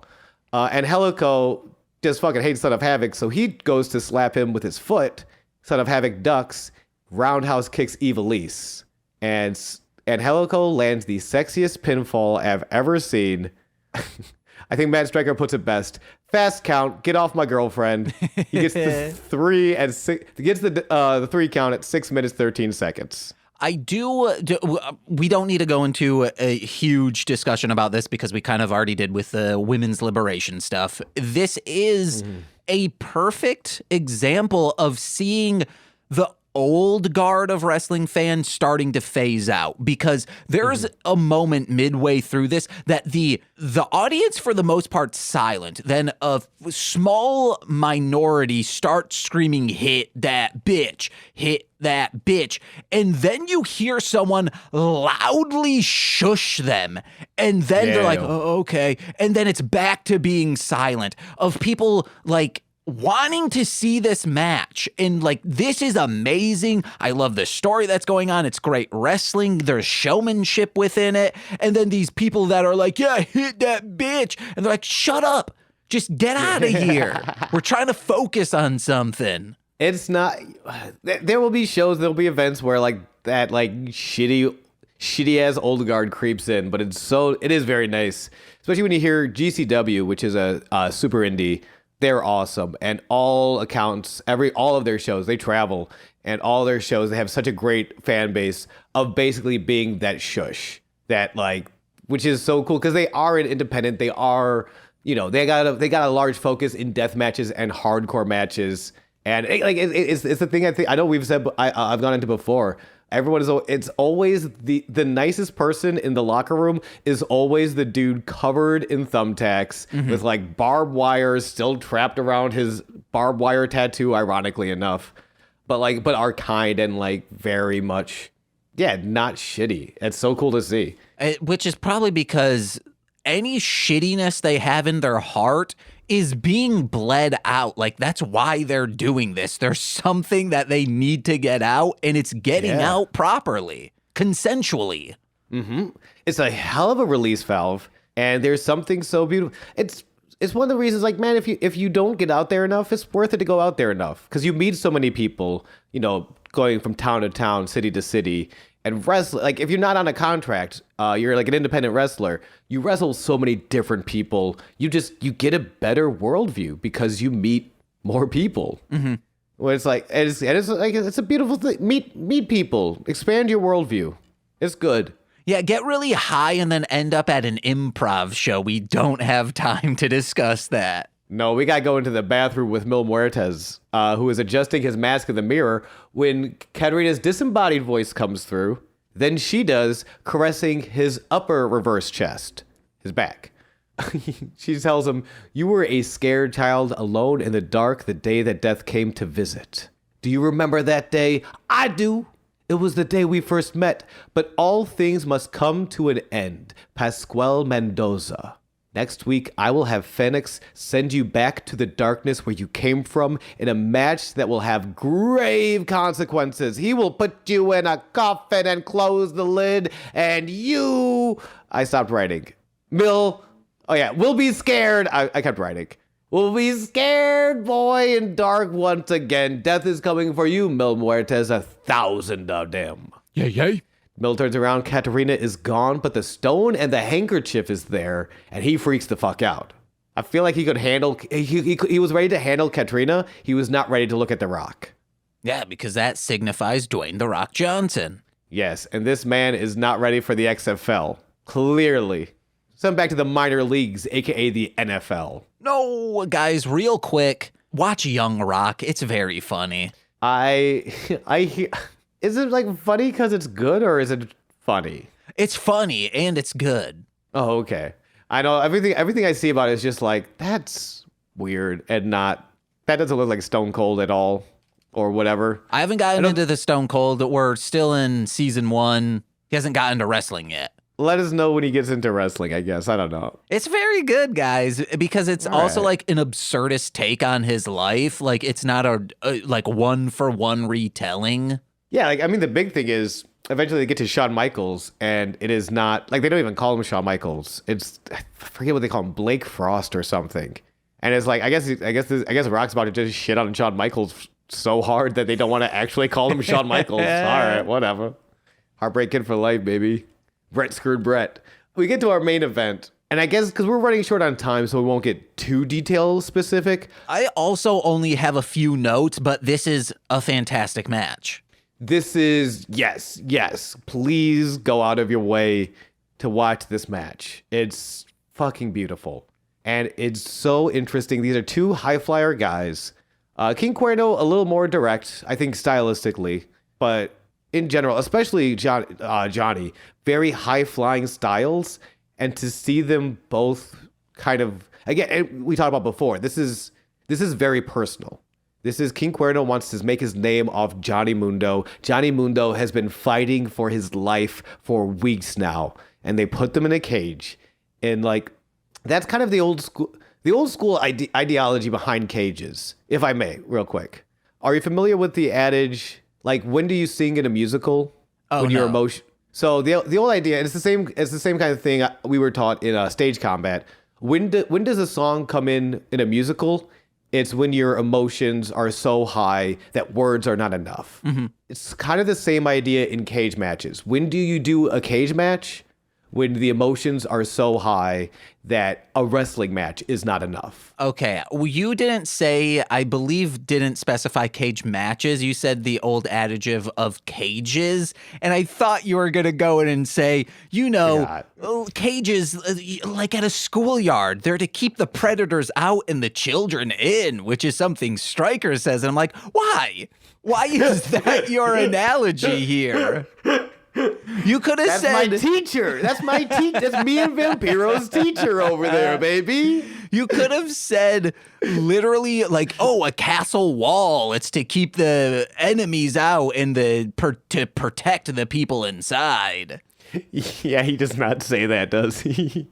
and Helico just fucking hates Son of Havoc, so he goes to slap him with his foot. Son of Havoc ducks, roundhouse kicks Evilise, and Helico lands the sexiest pinfall I've ever seen. I think Matt Striker puts it best. Fast count, get off my girlfriend. He gets the 3 and 6. He gets the 3 count at 6 minutes 13 seconds. We don't need to go into a huge discussion about this because we kind of already did with the women's liberation stuff. This is a perfect example of seeing the old guard of wrestling fans starting to phase out, because there's a moment midway through this that the audience for the most part silent, then a small minority starts screaming, hit that bitch, and then you hear someone loudly shush them, and then they're like, oh, okay, and then it's back to being silent of people like wanting to see this match. And like, this is amazing. I love the story that's going on. It's great wrestling. There's showmanship within it. And then these people that are like, yeah, hit that bitch. And they're like, shut up. Just get out of here. We're trying to focus on something. It's not, there will be shows, there'll be events where like that, like shitty ass old guard creeps in, but it is very nice. Especially when you hear GCW, which is a super indie. They're awesome, and all accounts, all of their shows, they travel, and all their shows, they have such a great fan base of basically being that shush, that like, which is so cool because they are an independent. They are, they got a large focus in death matches and hardcore matches, and it's the thing I know we've said, I've gone into before. It's always the nicest person in the locker room is always the dude covered in thumbtacks with like barbed wires still trapped around his barbed wire tattoo, ironically enough, but are kind and like very much, not shitty. It's so cool to see. Which is probably because any shittiness they have in their heart is being bled out. Like, that's why they're doing this. There's something that they need to get out, and it's getting out properly, consensually. It's a hell of a release valve, and there's something so beautiful. It's one of the reasons, like, man, if you don't get out there enough, it's worth it to go out there enough, because you meet so many people, going from town to town, city to city, and wrestle. Like, if you're not on a contract, you're like an independent wrestler. You wrestle so many different people. You get a better worldview because you meet more people. Well, it's a beautiful thing. Meet people. Expand your worldview. It's good. Yeah, get really high and then end up at an improv show. We don't have time to discuss that. No, we got to go into the bathroom with Mil Muertes, who is adjusting his mask in the mirror when Katarina's disembodied voice comes through. Then she does, caressing his upper reverse chest, his back. She tells him, "You were a scared child alone in the dark the day that death came to visit. Do you remember that day? I do. It was the day we first met, but all things must come to an end. Pascual Mendoza. Next week, I will have Fenix send you back to the darkness where you came from in a match that will have grave consequences. He will put you in a coffin and close the lid, and you..." I stopped writing. We'll be scared. I kept writing. "We'll be scared, boy, in dark once again. Death is coming for you, Mil Muertes, 1,000 of them." Yay. Mil turns around, Katarina is gone, but the stone and the handkerchief is there, and he freaks the fuck out. I feel like he could handle, he was ready to handle Katarina, he was not ready to look at The Rock. Yeah, because that signifies Dwayne The Rock Johnson. Yes, and this man is not ready for the XFL. Clearly. Send him back to the minor leagues, aka the NFL. No, guys, real quick, watch Young Rock. It's very funny. Is it like funny because it's good, or is it funny? It's funny and it's good. Oh, okay. I know everything I see about it is just like, that's weird and that doesn't look like Stone Cold at all or whatever. I haven't gotten into the Stone Cold. We're still in season 1. He hasn't gotten to wrestling yet. Let us know when he gets into wrestling, I guess. I don't know. It's very good, guys, because it's also like an absurdist take on his life. Like, it's not a like one-for-one retelling. Yeah, like I mean, the big thing is eventually they get to Shawn Michaels, and it is not like they don't even call him Shawn Michaels. It's I forget what they call him, Blake Frost or something. And it's like I guess Rock's about to just shit on Shawn Michaels so hard that they don't want to actually call him Shawn Michaels. All right, whatever. Heartbreak Kid for life, baby. Brett screwed Brett. We get to our main event. And I guess because we're running short on time, so we won't get too detail specific. I also only have a few notes, but this is a fantastic match. This is, yes. Please go out of your way to watch this match. It's fucking beautiful. And it's so interesting. These are two high flyer guys. King Cuerno, a little more direct, I think, stylistically. But in general, especially Johnny, very high flying styles. And to see them both kind of, again, we talked about before, this is very personal. This is King Cuerno wants to make his name off Johnny Mundo. Johnny Mundo has been fighting for his life for weeks now. And they put them in a cage. And like, that's kind of the old school ideology behind cages, if I may, real quick. Are you familiar with the adage, like, when do you sing in a musical? When you're emotional. So the old idea, and it's the same kind of thing we were taught in stage combat. When does a song come in a musical? It's when your emotions are so high that words are not enough. Mm-hmm. It's kind of the same idea in cage matches. When do you do a cage match? When the emotions are so high that a wrestling match is not enough. Okay, well, you didn't specify cage matches. You said the old adage of cages, and I thought you were going to go in and say, cages, like at a schoolyard, they're to keep the predators out and the children in, which is something Stryker says, and I'm like, why? Why is that your analogy here? You could have said... That's my teacher. That's me and Vampiro's teacher over there, baby. You could have said literally like, a castle wall. It's to keep the enemies out and to protect the people inside. Yeah, he does not say that, does he?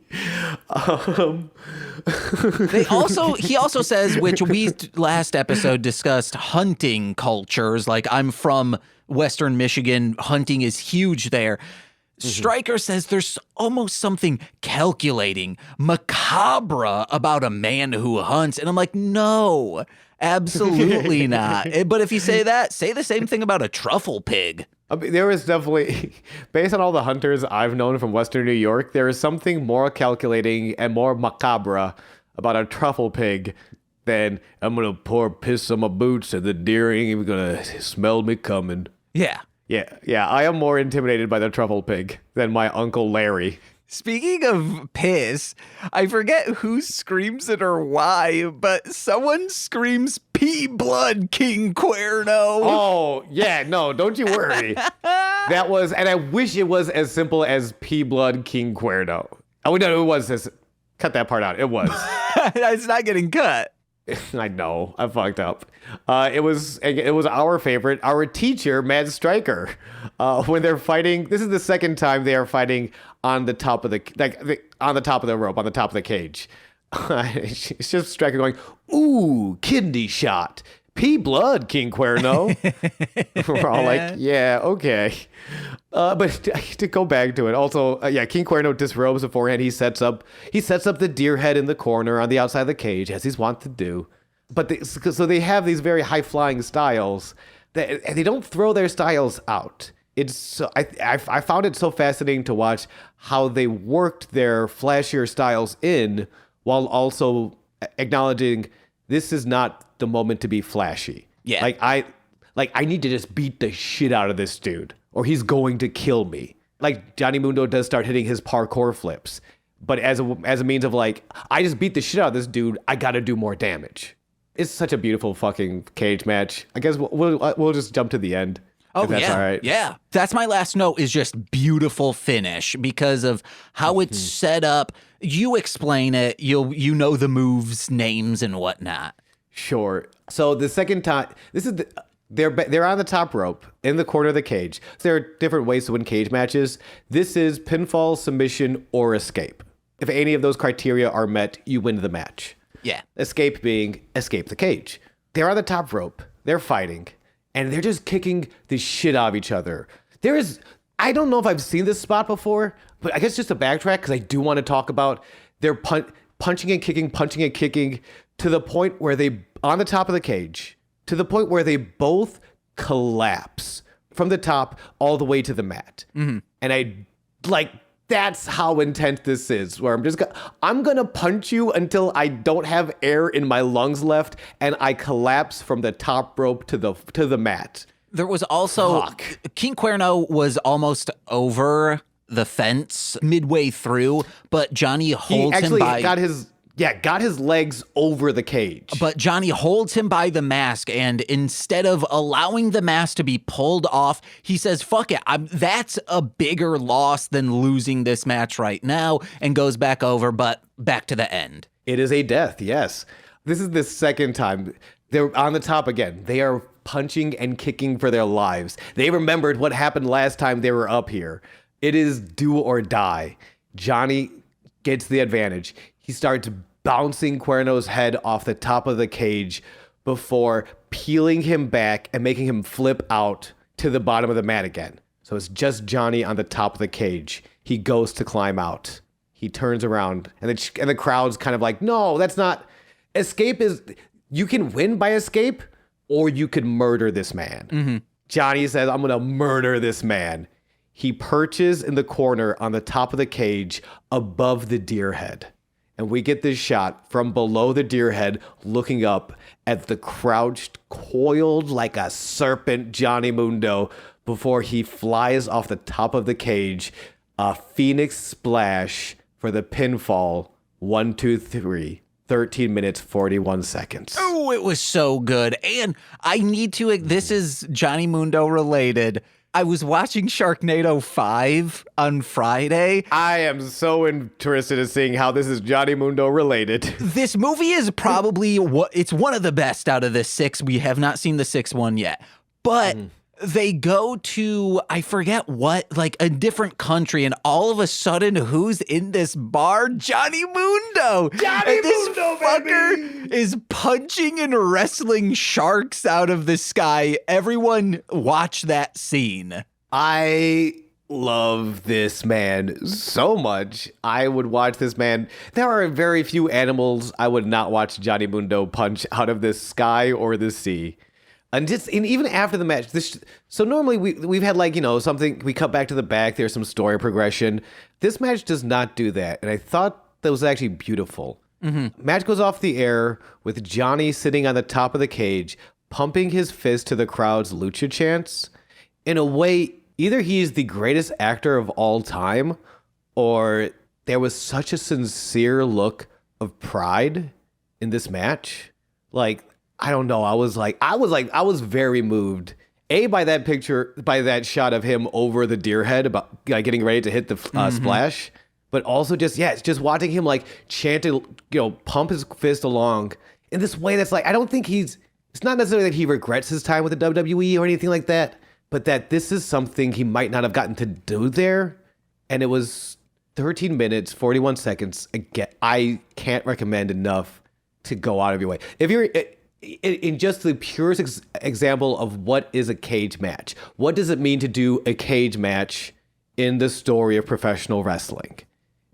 He also says, which we last episode discussed, hunting cultures. Like, I'm from Western Michigan, hunting is huge there. Mm-hmm. Stryker says there's almost something calculating, macabre about a man who hunts. And I'm like, no, absolutely not. But if you say that, say the same thing about a truffle pig. I mean, there is definitely, based on all the hunters I've known from Western New York, there is something more calculating and more macabre about a truffle pig than I'm going to pour piss on my boots and the deer ain't even going to smell me coming. Yeah. Yeah. I am more intimidated by the truffle pig than my Uncle Larry. Speaking of piss, I forget who screams it or why, but someone screams pea blood, King Cuerno. Oh, yeah, no, don't you worry. That was, and I wish it was as simple as pea blood, King Cuerno. Oh, no, it was. Cut that part out. It was. It's not getting cut. I know. I fucked up. It was our favorite, our teacher, Mad Stryker. When they're fighting, this is the second time they are fighting on the top of the on the top of the rope, on the top of the cage. It's just Stryker going, "Ooh, kidney shot, pea blood, King Cuerno." We're all like, "Yeah, okay." But to go back to it, also, King Cuerno disrobes beforehand. He sets up the deer head in the corner on the outside of the cage, as he's wont to do. But so they have these very high flying styles and they don't throw their styles out. It's so, I found it so fascinating to watch how they worked their flashier styles in while also acknowledging this is not the moment to be flashy. Yeah. I need to just beat the shit out of this dude or he's going to kill me. Like Johnny Mundo does start hitting his parkour flips, but as a means of like, I just beat the shit out of this dude. I got to do more damage. It's such a beautiful fucking cage match. I guess we'll just jump to the end. Oh, that's yeah. All right. Yeah. That's my last note is just beautiful finish because of how it's set up. You explain it. You know the moves, names, and whatnot. Sure. So the second time, they're on the top rope in the corner of the cage. There are different ways to win cage matches. This is pinfall, submission, or escape. If any of those criteria are met, you win the match. Yeah. Escape being escape the cage. They're on the top rope. They're fighting. and they're just kicking the shit out of each other. I don't know if I've seen this spot before, but I guess just to backtrack, because I do want to talk about their punching and kicking to the point where on the top of the cage, to the point where they both collapse from the top all the way to the mat. And that's how intense this is, where I'm going to punch you until I don't have air in my lungs left, and I collapse from the top rope to the mat. There was also King Cuerno was almost over the fence midway through, but Johnny holds him by... got his legs over the cage. But Johnny holds him by the mask, and instead of allowing the mask to be pulled off, he says, fuck it, that's a bigger loss than losing this match right now, and goes back over, but back to the end. It is a death, yes. This is the second time. They're on the top again. They are punching and kicking for their lives. They remembered what happened last time they were up here. It is do or die. Johnny gets the advantage. He starts bouncing Cuerno's head off the top of the cage before peeling him back and making him flip out to the bottom of the mat again. So it's just Johnny on the top of the cage. He goes to climb out. He turns around, and the crowd's kind of like, no, that's not... Escape is... You can win by escape, or you could murder this man. Johnny says, I'm going to murder this man. He perches in the corner on the top of the cage above the deer head. And we get this shot from below the deer head looking up at the crouched, coiled like a serpent Johnny Mundo before he flies off the top of the cage. A Fenix splash for the pinfall. 1, 2, 3. 13 minutes, 41 seconds. Oh, it was so good. And I need to, this is Johnny Mundo related. I was watching Sharknado 5 on Friday. I am so interested in seeing how this is Johnny Mundo related. This movie is probably it's one of the best out of the 6. We have not seen the 6th one yet. But they go to, I forget what, like a different country, and all of a sudden, who's in this bar? Johnny Mundo! Johnny Mundo, fucker is punching and wrestling sharks out of the sky. Everyone watch that scene. I love this man so much. I would watch this man. There are very few animals I would not watch Johnny Mundo punch out of the sky or the sea. And even after the match, so normally we've had something, we cut back to the back, there's some story progression. This match does not do that, and I thought that was actually beautiful. Match goes off the air with Johnny sitting on the top of the cage, pumping his fist to the crowd's lucha chants. In a way, either he's the greatest actor of all time, or there was such a sincere look of pride in this match. I don't know. I was very moved. By that picture, by that shot of him over the deer head, about getting ready to hit the splash, but also just watching him chant, pump his fist along in this way that's I don't think it's not necessarily that he regrets his time with the WWE or anything like that, but that this is something he might not have gotten to do there. And it was 13 minutes, 41 seconds. Again, I can't recommend enough to go out of your way. If you're in just the purest example of what is a cage match, what does it mean to do a cage match in the story of professional wrestling?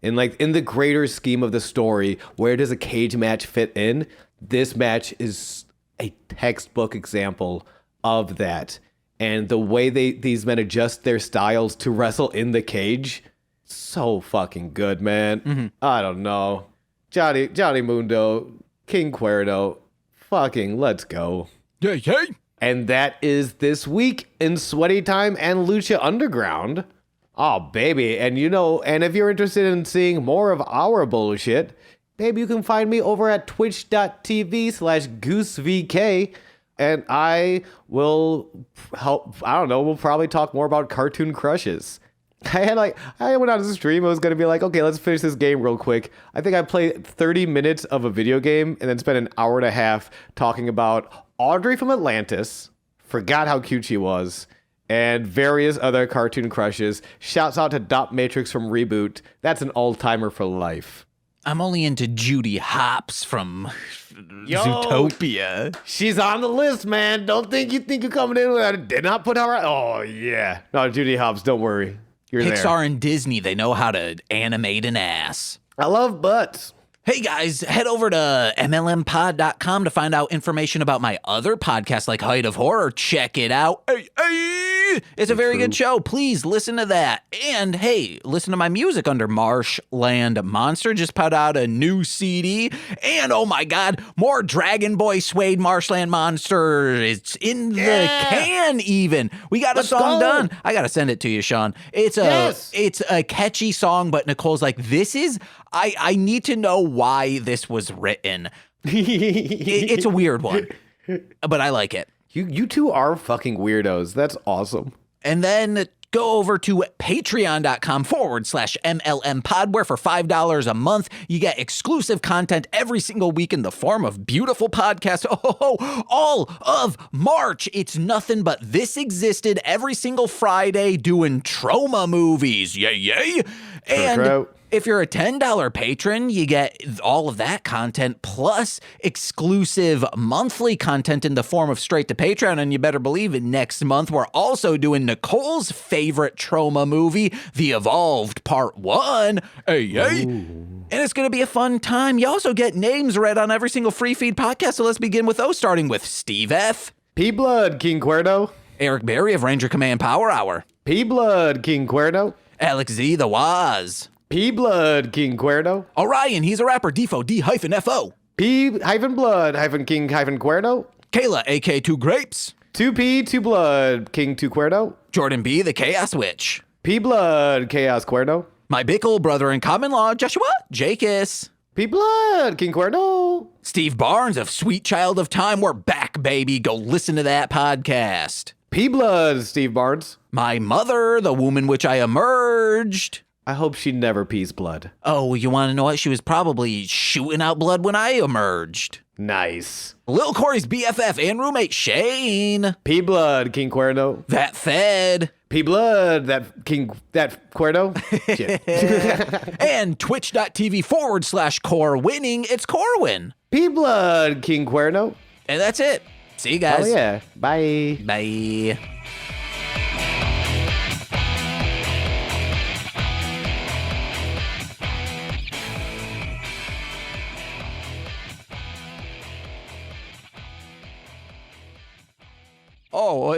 In the greater scheme of the story, where does a cage match fit in? This match is a textbook example of that. And the way these men adjust their styles to wrestle in the cage, so fucking good, man. I don't know. Johnny Mundo, King Cuerno, fucking let's go. Yay. And that is this week in Sweaty Time and Lucha Underground. Oh, baby. And and if you're interested in seeing more of our bullshit, baby, you can find me over at twitch.tv/GooseVK. And I will help, we'll probably talk more about cartoon crushes. I went on a stream. I was going to be okay, let's finish this game real quick. I think I played 30 minutes of a video game and then spent an hour and a half talking about Audrey from Atlantis. Forgot how cute she was. And various other cartoon crushes. Shouts out to Dot Matrix from Reboot. That's an all-timer for life. I'm only into Judy Hopps from Yo. Zootopia. She's on the list, man. Don't think you're coming in without it. Did not put her. Oh yeah. No, Judy Hopps. Don't worry. You're there. Pixar and Disney, they know how to animate an ass. I love butts. Hey guys, head over to MLMpod.com to find out information about my other podcasts like Height of Horror. Check it out. It's a very good show. Please listen to that. And hey, listen to my music under Marshland Monster. Just put out a new CD. And oh my God, more Dragon Boy Suede Marshland Monster. It's in the can even. We got a song done. I got to send it to you, Sean. It's a catchy song, but Nicole's like, I need to know why this was written. It's a weird one, but I like it. You two are fucking weirdos. That's awesome. And then go over to patreon.com/MLMpod, where for $5 a month, you get exclusive content every single week in the form of beautiful podcasts. All of March. It's nothing but This Existed every single Friday doing trauma movies. Yay. And if you're a $10 patron, you get all of that content plus exclusive monthly content in the form of straight to Patreon. And you better believe it, next month, we're also doing Nicole's favorite trauma movie, The Evolved Part 1. And it's going to be a fun time. You also get names read on every single free feed podcast. So let's begin with those, starting with Steve F. P-Blood, King Cuerno. Eric Berry of Ranger Command Power Hour. P-Blood, King Cuerno. Alex Z, The Waz. P-Blood, King Cuerno. Orion, he's a rapper, Defo, D-F-O. P-Blood, King Cuerno. Kayla, AK 2 Grapes. 2P, 2 Blood, King 2 Cuerno. Jordan B, the Chaos Witch. P-Blood, Chaos Cuerno. My Bickle, brother in common law, Joshua Jakis. P-Blood, King Cuerno. Steve Barnes of Sweet Child of Time. We're back, baby. Go listen to that podcast. P-Blood, Steve Barnes. My mother, the womb in which I emerged. I hope she never pees blood. Oh, you want to know what? She was probably shooting out blood when I emerged. Nice. Lil Corey's BFF and roommate Shane. P-Blood, King Cuerno. That fed. P-Blood, that Cuerno. Shit. And twitch.tv/Corwinning. It's Corwin. P-Blood, King Cuerno. And that's it. See you guys. Oh yeah. Bye. Bye. Oh,